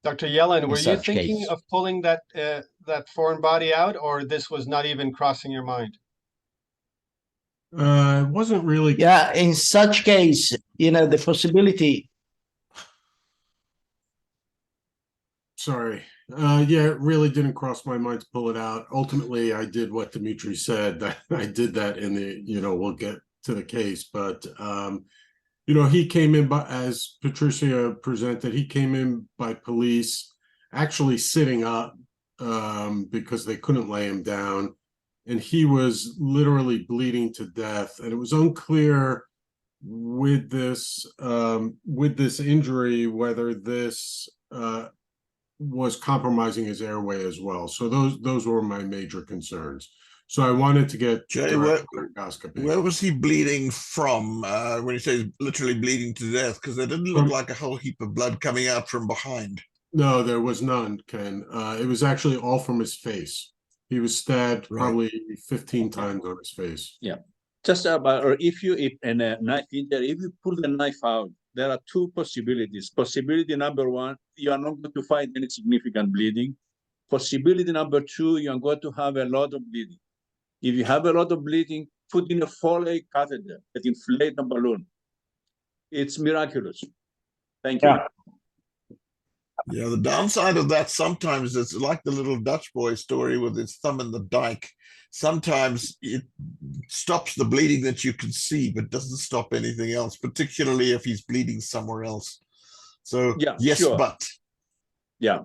Speaker 2: Dr. Yelon, were you
Speaker 6: such
Speaker 2: thinking
Speaker 6: case.
Speaker 2: of pulling that that foreign body out, or this was not even crossing your mind?
Speaker 8: It wasn't really.
Speaker 6: Yeah, in such case, you know, the possibility.
Speaker 8: Sorry. Yeah, it really didn't cross my mind to pull it out. Ultimately, I did what Demetrios said. I did that in the, we'll get to the case, but he came in by, as Patricia presented, he came in by police, actually sitting up because they couldn't lay him down. And he was literally bleeding to death. And it was unclear with this injury whether this was compromising his airway as well. So those were my major concerns. So I wanted to get
Speaker 5: Jay, where was he bleeding from when you say literally bleeding to death? Because there didn't look like a whole heap of blood coming out from behind.
Speaker 8: No, there was none, Ken. It was actually all from his face. He was stabbed probably 15 times on his face.
Speaker 4: Yeah. Just about, or if in a knife injury, if you pull the knife out, there are 2 possibilities. Possibility number 1, you are not going to find any significant bleeding. Possibility number 2, you are going to have a lot of bleeding. If you have a lot of bleeding, put in a Foley catheter that inflate the balloon. It's miraculous. Thank you.
Speaker 5: Yeah, the downside of that sometimes is like the little Dutch boy story with his thumb in the dike. Sometimes it stops the bleeding that you can see, but doesn't stop anything else, particularly if he's bleeding somewhere else. So
Speaker 4: yeah,
Speaker 5: yes,
Speaker 4: sure.
Speaker 5: but.
Speaker 4: Yeah.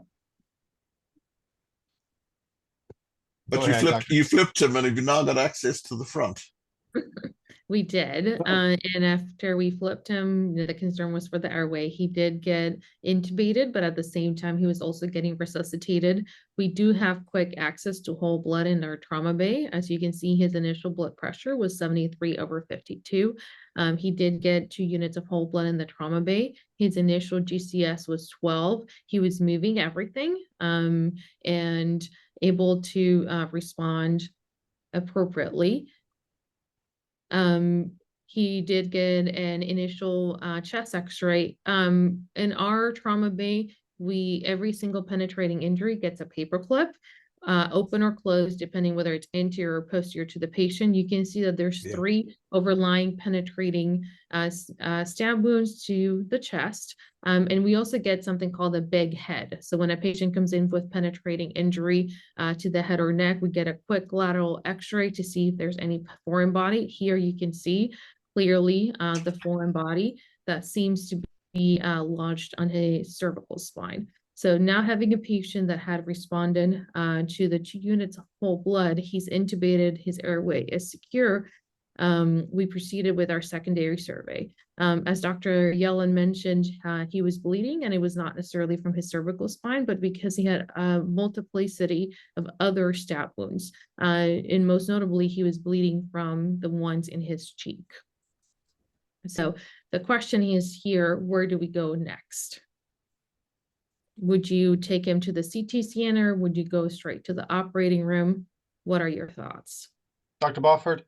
Speaker 5: But you flipped him, and you've now got access to the front.
Speaker 7: We did. And after we flipped him, the concern was for the airway. He did get intubated, but at the same time, he was also getting resuscitated. We do have quick access to whole blood in our trauma bay. As you can see, his initial blood pressure was 73/52. He did get 2 units of whole blood in the trauma bay. His initial GCS was 12. He was moving everything and able to respond appropriately. He did get an initial chest x-ray. In our trauma bay, every single penetrating injury gets a paper clip, open or closed, depending whether it's anterior or posterior to the patient. You can see that there's 3 overlying penetrating stab wounds to the chest. And we also get something called a big head. So when a patient comes in with penetrating injury to the head or neck, we get a quick lateral x-ray to see if there's any foreign body. Here you can see clearly the foreign body that seems to be lodged on his cervical spine. So now having a patient that had responded to the 2 units of whole blood, he's intubated, his airway is secure. We proceeded with our secondary survey. As Dr. Yelon mentioned, he was bleeding, and it was not necessarily from his cervical spine, but because he had a multiplicity of other stab wounds. And most notably, he was bleeding from the ones in his cheek. So the question is here, where do we go next? Would you take him to the CT scanner? Would you go straight to the operating room? What are your thoughts?
Speaker 2: Dr. Boffard?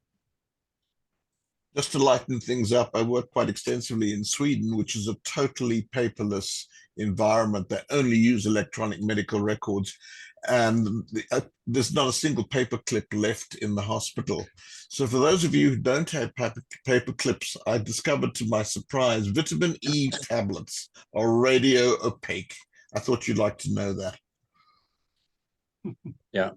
Speaker 5: Just to lighten things up, I worked quite extensively in Sweden, which is a totally paperless environment. They only use electronic medical records, and there's not a single paper clip left in the hospital. So for those of you who don't have paper clips, I discovered to my surprise, vitamin E tablets are radio opaque. I thought you'd like to know that.
Speaker 4: Yeah.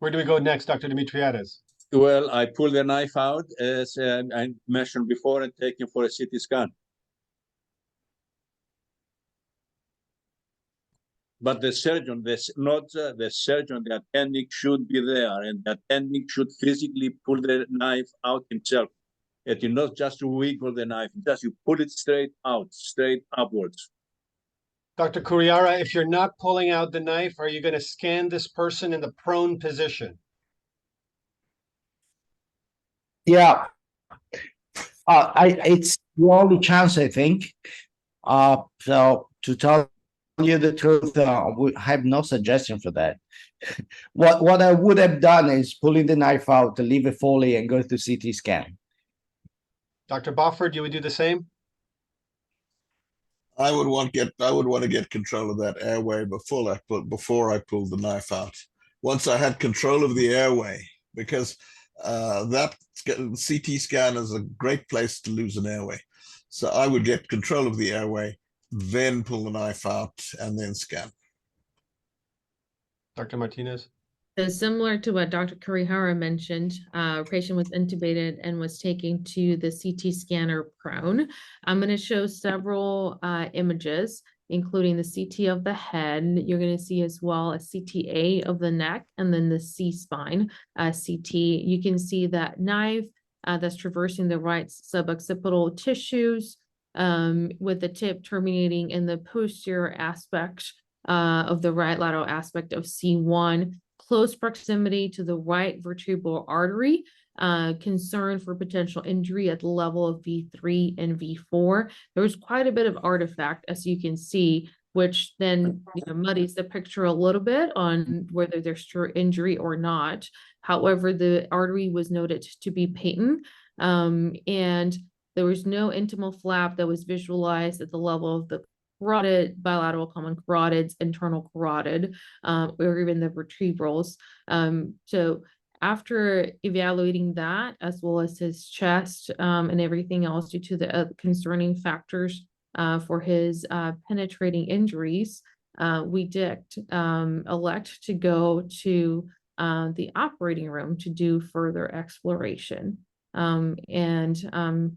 Speaker 2: Where do we go next, Dr. Demetriades?
Speaker 4: Well, I pull the knife out, as I mentioned before, and take him for a CT scan. But the surgeon, not the surgeon, the attending should be there, and the attending should physically pull the knife out himself. It is not just to wiggle the knife, just you pull it straight out, straight upwards.
Speaker 2: Dr. Kurihara, if you're not pulling out the knife, are you going to scan this person in the prone position?
Speaker 6: Yeah. It's the only chance, I think. So to tell you the truth, I have no suggestion for that. What I would have done is pulling the knife out, to leave it Foley, and go to CT scan.
Speaker 2: Dr. Bofford, you would do the same?
Speaker 5: I would want to get control of that airway before I pulled the knife out. Once I had control of the airway, because that CT scan is a great place to lose an airway. So I would get control of the airway, then pull the knife out, and then scan.
Speaker 2: Dr. Martinez?
Speaker 7: So similar to what Dr. Kurihara mentioned, patient was intubated and was taken to the CT scanner prone. I'm going to show several images, including the CT of the head. You're going to see as well a CTA of the neck, and then the C-spine CT. You can see that knife that's traversing the right suboccipital tissues, with the tip terminating in the posterior aspect of the right lateral aspect of C1. Close proximity to the right vertebral artery, concern for potential injury at the level of V3 and V4. There was quite a bit of artifact, as you can see, which then muddies the picture a little bit on whether there's true injury or not. However, the artery was noted to be patent, and there was no intimal flap that was visualized at the level of the carotid, bilateral common carotids, internal carotid, or even the vertebrals. So after evaluating that, as well as his chest and everything else due to the concerning factors for his penetrating injuries, we did elect to go to the operating room to do further exploration.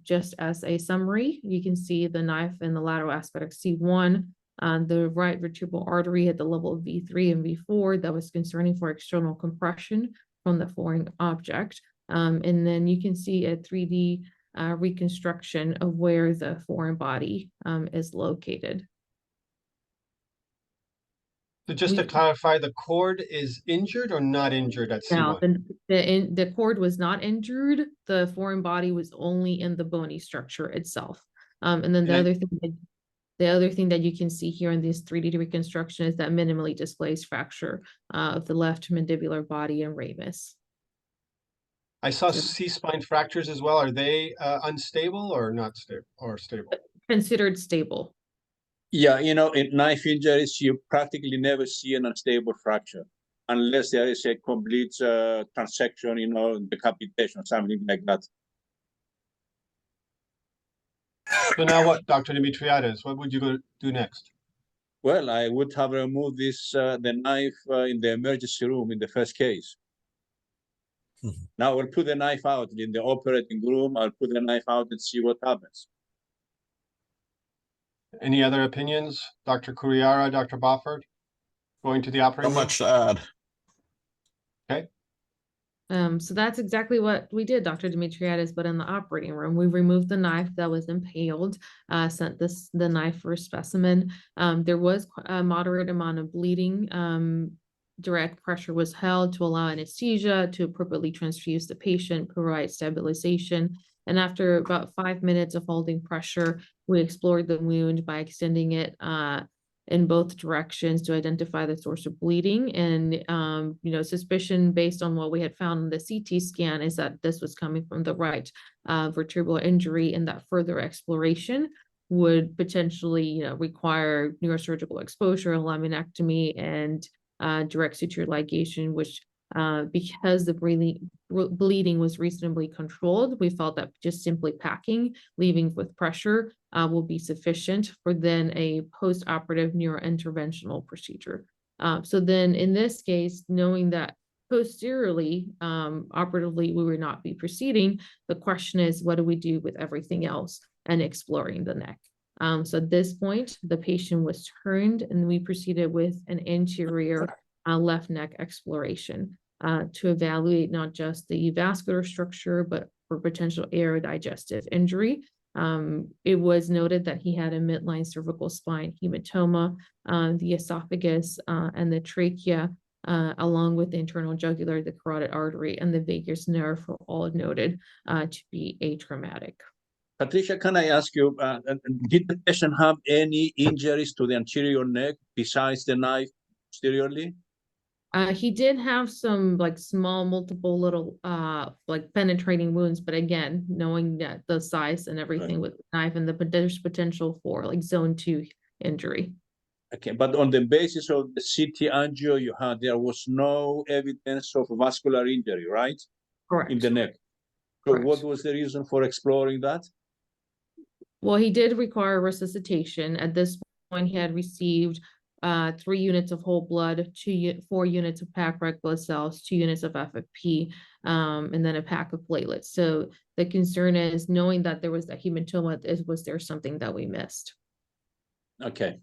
Speaker 7: Just as a summary, you can see the knife in the lateral aspect of C1, the right vertebral artery at the level of V3 and V4 that was concerning for external compression from the foreign object. And then you can see a 3D reconstruction of where the foreign body is located.
Speaker 2: So just to clarify, the cord is injured or not injured at C1?
Speaker 7: No, the cord was not injured. The foreign body was only in the bony structure itself. And then the other thing that you can see here in this 3D reconstruction is that minimally displaced fracture of the left mandibular body and ramus.
Speaker 2: I saw C-spine fractures as well. Are they unstable or not stable or stable?
Speaker 7: Considered stable.
Speaker 4: Yeah, in knife injuries, you practically never see an unstable fracture unless there is a complete transection, decapitation, something like that.
Speaker 2: So now what, Dr. Demetriades? What would you go do next?
Speaker 4: Well, I would have removed the knife in the emergency room in the first case. Now I'll put the knife out in the operating room. I'll put the knife out and see what happens.
Speaker 2: Any other opinions? Dr. Kurihara, Dr. Boffard? Going to the operating room?
Speaker 5: Not much to add.
Speaker 2: Okay.
Speaker 7: So that's exactly what we did, Dr. Demetriades, but in the operating room, we removed the knife that was impaled, sent the knife for a specimen. There was a moderate amount of bleeding. Direct pressure was held to allow anesthesia to appropriately transfuse the patient, provide stabilization. And after about 5 minutes of holding pressure, we explored the wound by extending it in both directions to identify the source of bleeding. And, suspicion based on what we had found in the CT scan is that this was coming from the right vertebral injury, and that further exploration would potentially, require neurosurgical exposure, laminectomy, and direct suture ligation, which because the bleeding was reasonably controlled, we felt that just simply packing, leaving with pressure, will be sufficient for then a post-operative neurointerventional procedure. So then in this case, knowing that posteriorly, operatively, we would not be proceeding, the question is, what do we do with everything else and exploring the neck? So at this point, the patient was turned and we proceeded with an anterior left neck exploration to evaluate not just the vascular structure, but for potential aerodigestive injury. It was noted that he had a midline cervical spine hematoma, the esophagus and the trachea, along with the internal jugular, the carotid artery, and the vagus nerve were all noted to be atraumatic.
Speaker 4: Patricia, can I ask you, did the patient have any injuries to the anterior neck besides the knife posteriorly?
Speaker 7: He did have some small, multiple little penetrating wounds, but again, knowing that the size and everything with the knife, and there's potential for zone 2 injury.
Speaker 4: Okay, but on the basis of the CT angio you had, there was no evidence of vascular injury, right?
Speaker 7: Correct.
Speaker 4: In the neck. So
Speaker 7: Correct.
Speaker 4: what was the reason for exploring that?
Speaker 7: Well, he did require resuscitation. At this point, he had received 3 units of whole blood, 4 units of packed red blood cells, 2 units of FFP, and then a pack of platelets. So the concern is, knowing that there was that hematoma, was there something that we missed?
Speaker 4: Okay.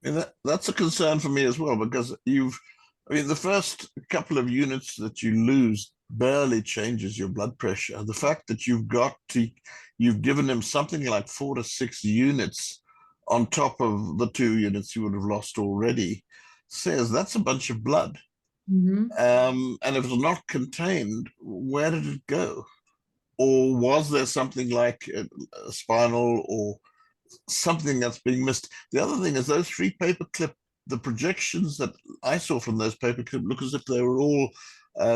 Speaker 5: And that's a concern for me as well, because the first couple of units that you lose barely changes your blood pressure. The fact that you've given him something like 4 to 6 units on top of the 2 units you would have lost already says that's a bunch of blood.
Speaker 7: Mm-hmm.
Speaker 5: And if it's not contained, where did it go? Or was there something like a spinal or something that's being missed? The other thing is those 3 paperclip, the projections that I saw from those paperclip look as if they were all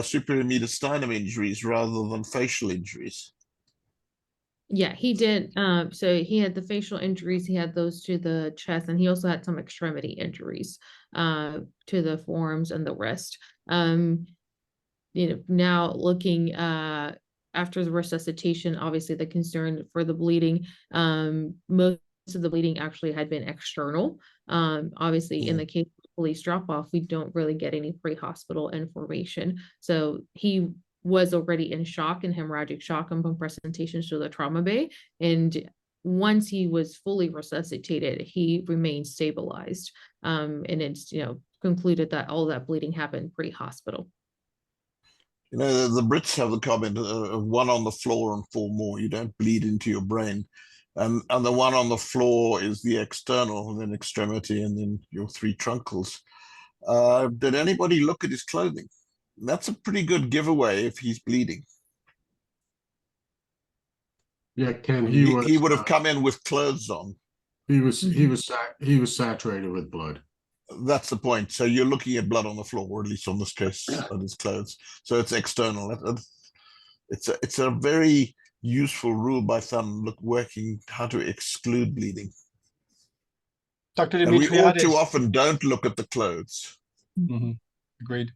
Speaker 5: superior mediastinum injuries rather than facial injuries.
Speaker 7: Yeah, he did. So he had the facial injuries, he had those to the chest, and he also had some extremity injuries to the forearms and the wrist. Now looking after the resuscitation, obviously the concern for the bleeding, most of the bleeding actually had been external. Obviously, in the case of police drop-off, we don't really get any pre-hospital information. So he was already in shock and hemorrhagic shock upon presentation to the trauma bay. And once he was fully resuscitated, he remained stabilized. And it's, concluded that all that bleeding happened pre-hospital.
Speaker 5: The Brits have the comment of 1 on the floor and 4 more. You don't bleed into your brain. And the 1 on the floor is the external, and then extremity, and then your 3 truncals. Did anybody look at his clothing? That's a pretty good giveaway if he's bleeding.
Speaker 8: Yeah, Ken,
Speaker 5: he would have come in with clothes on.
Speaker 8: He was saturated with blood.
Speaker 5: That's the point. So you're looking at blood on the floor, or at least on this case, on his clothes. So it's external. It's a very useful rule by thumb, working how to exclude bleeding.
Speaker 2: Dr.
Speaker 5: And we all
Speaker 2: Demetriades.
Speaker 5: too often don't look at the clothes.
Speaker 2: Mm-hmm. Agreed.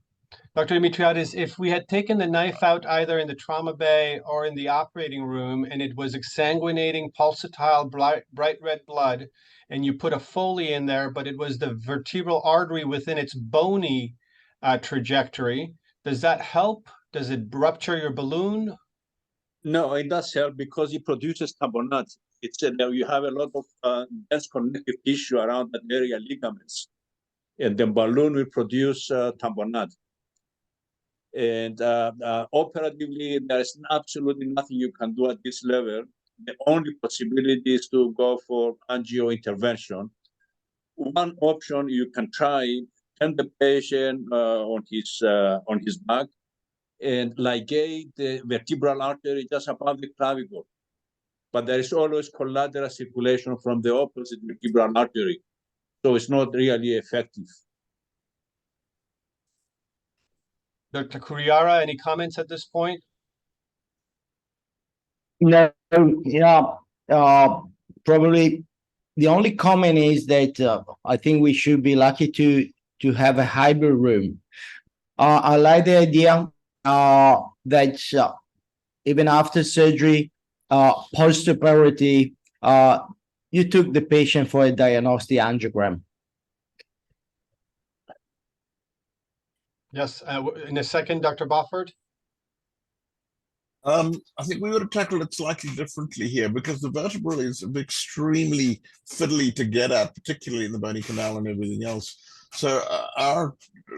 Speaker 2: Dr. Demetriades, if we had taken the knife out either in the trauma bay or in the operating room, and it was exsanguinating pulsatile bright red blood, and you put a Foley in there, but it was the vertebral artery within its bony trajectory, does that help? Does it rupture your balloon?
Speaker 4: No, it does help because it produces tamponade. It's you have a lot of dense connective tissue around that area, ligaments, and the balloon will produce tamponade. And operatively, there's absolutely nothing you can do at this level. The only possibility is to go for angio intervention. One option you can try: turn the patient on his back and ligate the vertebral artery just above the clavicle. but there is always collateral circulation from the opposite vertebral artery. So it's not really effective.
Speaker 2: Dr. Kurihara, any comments at this point?
Speaker 6: No, yeah, probably the only comment is that I think we should be lucky to have a hybrid room. I like the idea that even after surgery, post-operatively, you took the patient for a diagnostic angiogram.
Speaker 2: Yes, in a second, Dr. Boffard.
Speaker 5: I think we would have tackled it slightly differently here because the vertebral is extremely fiddly to get at, particularly in the bony canal and everything else. So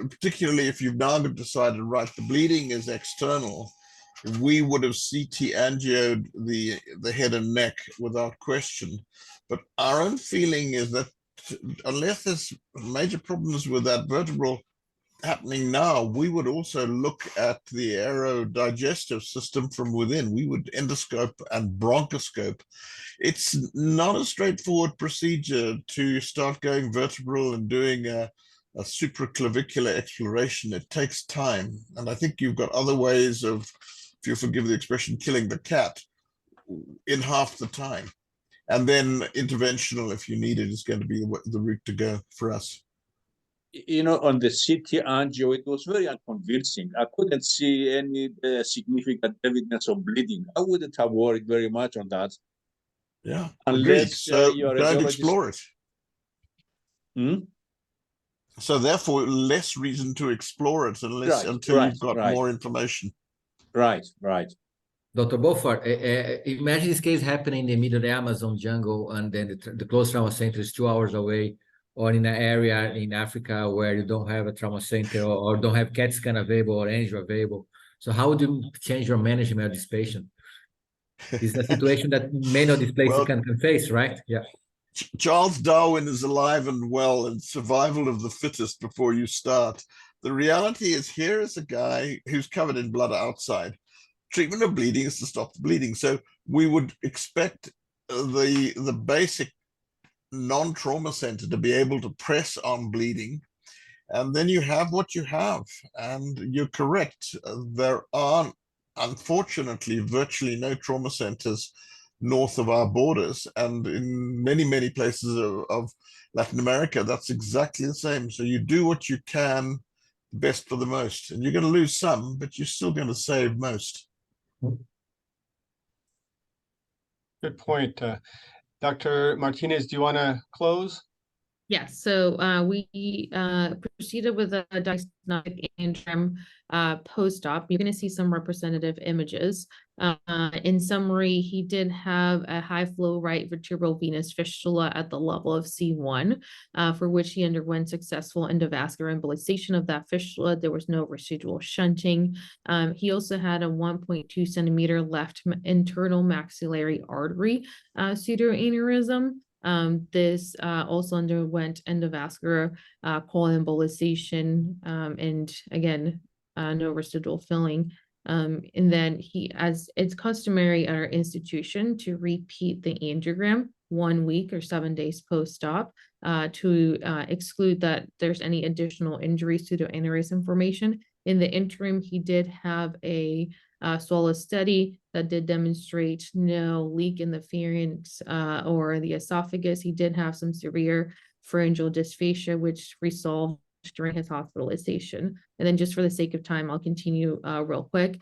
Speaker 5: particularly if you've now decided, right, the bleeding is external, we would have CT angioed the head and neck without question. But our own feeling is that unless there's major problems with that vertebral happening now, we would also look at the aerodigestive system from within. We would endoscope and bronchoscope. It's not a straightforward procedure to start going vertebral and doing a supraclavicular exploration. It takes time. And I think you've got other ways of, if you forgive the expression, killing the cat in half the time. And then interventional, if you need it, is going to be the route to go for us.
Speaker 4: You know, on the CT angio, it was very unconvincing. I couldn't see any significant evidence of bleeding. I wouldn't have worried very much on that.
Speaker 5: Yeah,
Speaker 4: unless
Speaker 5: so
Speaker 4: your
Speaker 5: don't
Speaker 4: radiologist...
Speaker 5: explore it. So therefore, less reason to explore it until you've got more information.
Speaker 4: Right.
Speaker 1: Dr. Boffard, imagine this case happening in the middle of the Amazon jungle, and then the closest trauma center is 2 hours away, or in an area in Africa where you don't have a trauma center or don't have CAT scan available or angio available. So how would you change your management of this patient? It's a situation that many of these places can face, right? Yeah.
Speaker 5: Charles Darwin is alive and well, and survival of the fittest before you start. The reality is, here is a guy who's covered in blood outside. Treatment of bleeding is to stop the bleeding. So we would expect the basic non-trauma center to be able to press on bleeding, and then you have what you have. And you're correct, there are unfortunately virtually no trauma centers north of our borders, and in many places of Latin America that's exactly the same. So you do what you can, best for the most, and you're going to lose some, but you're still going to save most.
Speaker 2: Good point. Dr. Martinez, do you want to close?
Speaker 7: Yes, so we proceeded with a diagnostic angiogram post-op. You're going to see some representative images. In summary, he did have a high flow right vertebral venous fistula at the level of C1, for which he underwent successful endovascular embolization of that fistula. There was no residual shunting. He also had a 1.2 centimeter left internal maxillary artery pseudoaneurysm. This also underwent endovascular colon embolization, and again, no residual filling. And then he, as it's customary at our institution, to repeat the angiogram 1 week or 7 days post-op to exclude that there's any additional injuries to the pseudoaneurysm formation. In the interim, he did have a swallow study that did demonstrate no leak in the pharynx or the esophagus. He did have some severe pharyngeal dysphagia, which resolved during his hospitalization. And then just for the sake of time, I'll continue real quick.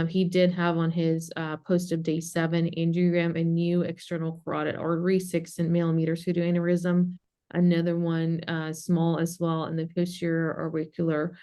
Speaker 7: He did have on his post-op day 7 angiogram a new external carotid artery, 6 millimeter pseudoaneurysm, another one small as well in the posterior auricular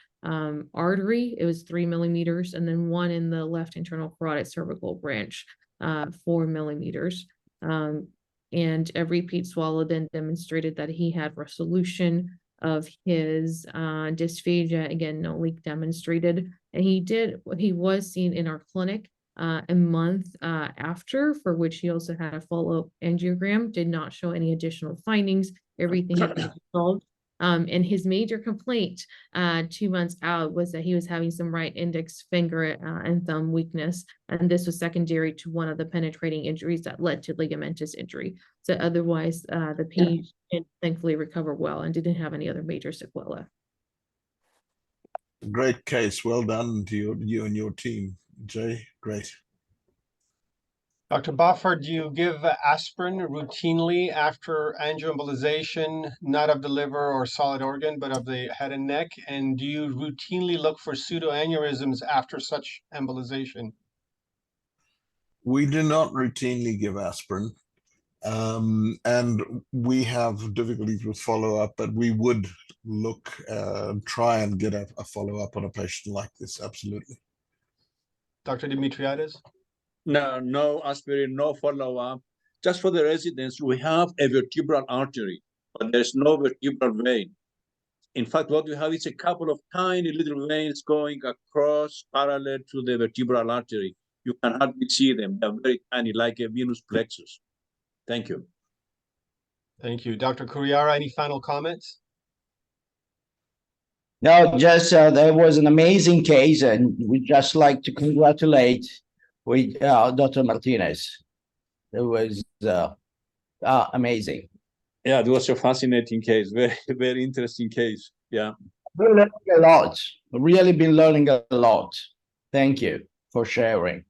Speaker 7: artery. It was 3 millimeters, and then one in the left internal carotid cervical branch, 4 millimeters. And a repeat swallow then demonstrated that he had resolution of his dysphagia. Again, no leak demonstrated. And he was seen in our clinic a month after, for which he also had a follow-up angiogram, did not show any additional findings. Everything had been resolved. And his major complaint 2 months out was that he was having some right index finger and thumb weakness. And this was secondary to one of the penetrating injuries that led to ligamentous injury. So otherwise, the patient thankfully recovered well and didn't have any other major sequelae.
Speaker 5: Great case. Well done to you and your team, Jay. Great.
Speaker 2: Dr. Boffard, do you give aspirin routinely after angioembolization, not of the liver or solid organ, but of the head and neck? And do you routinely look for pseudoaneurysms after such embolization?
Speaker 5: We do not routinely give aspirin, and we have difficulties with follow-up, but we would look, try and get a follow-up on a patient like this, absolutely.
Speaker 2: Dr. Demetriades?
Speaker 4: No aspirin, no follow-up. Just for the residents, we have a vertebral artery, but there's no vertebral vein. In fact, what we have is a couple of tiny little veins going across parallel to the vertebral artery. You can hardly see them. They're very tiny, like a venous plexus. Thank you.
Speaker 2: Thank you. Dr. Kurihara, any final comments?
Speaker 6: No, just there was an amazing case, and we just like to congratulate with Dr. Martinez. It was amazing.
Speaker 4: Yeah, it was a fascinating case. Very, very interesting case. Yeah.
Speaker 6: Been learning a lot. Really been learning a lot. Thank you for sharing.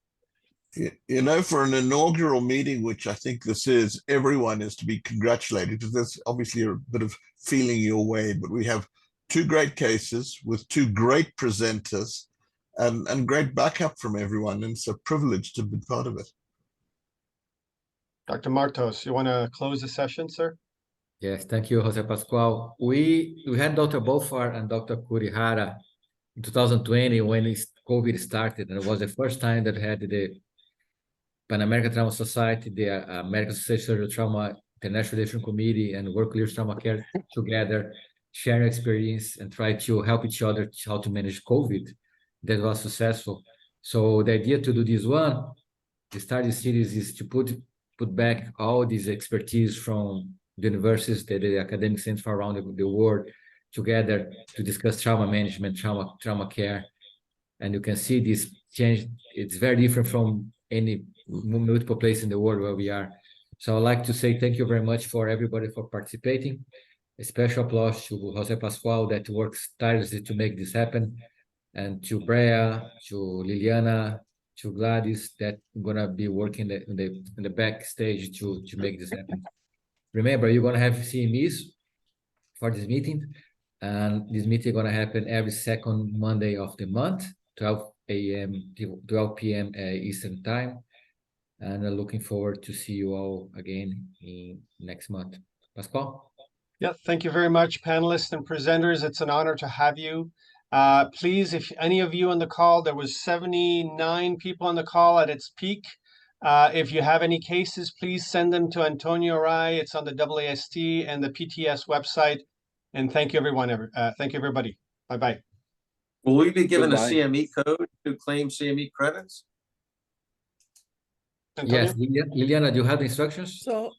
Speaker 5: You know, for an inaugural meeting, which I think this is, everyone is to be congratulated. There's obviously a bit of feeling your way, but we have 2 great cases with 2 great presenters and great backup from everyone. And it's a privilege to be part of it.
Speaker 2: Dr. Marttos, you want to close the session, sir?
Speaker 1: Yes, thank you, Jose Pascual. We had Dr. Boffard and Dr. Kurihara in 2020 when COVID started, and it was the first time that had the Pan American Trauma Society, the American Society of Surgical Trauma, International Relation Committee, and Work Leaders Trauma Care together, sharing experience and try to help each other how to manage COVID. That was successful. So the idea to do this one, the study series, is to put back all this expertise from the universities, the academic centers from around the world together to discuss trauma management, trauma care. And you can see this change. It's very different from any multiple places in the world where we are. So I'd like to say thank you very much for everybody for participating. A special applause to Jose Pascual that works tirelessly to make this happen, and to Brea, to Liliana, to Gladys that are gonna be working in the backstage to make this happen. Remember, you're gonna have CMEs for this meeting, and this meeting is gonna happen every second Monday of the month, 12 p.m. Eastern time. And I'm looking forward to see you all again in next month. Pascual?
Speaker 2: Yeah, thank you very much, panelists and presenters. It's an honor to have you. Please, if any of you on the call, there was 79 people on the call at its peak. If you have any cases, please send them to Antonio Rai. It's on the AAST and the PTS website. And thank you, everyone. Thank you, everybody. Bye-bye.
Speaker 9: Will we be given
Speaker 4: Goodbye.
Speaker 9: a CME code to claim CME credits?
Speaker 2: Antonio?
Speaker 1: Yes, Liliana, do you have the instructions?
Speaker 10: So,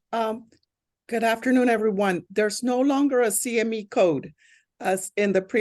Speaker 10: good afternoon, everyone. There's no longer a CME code as in the previous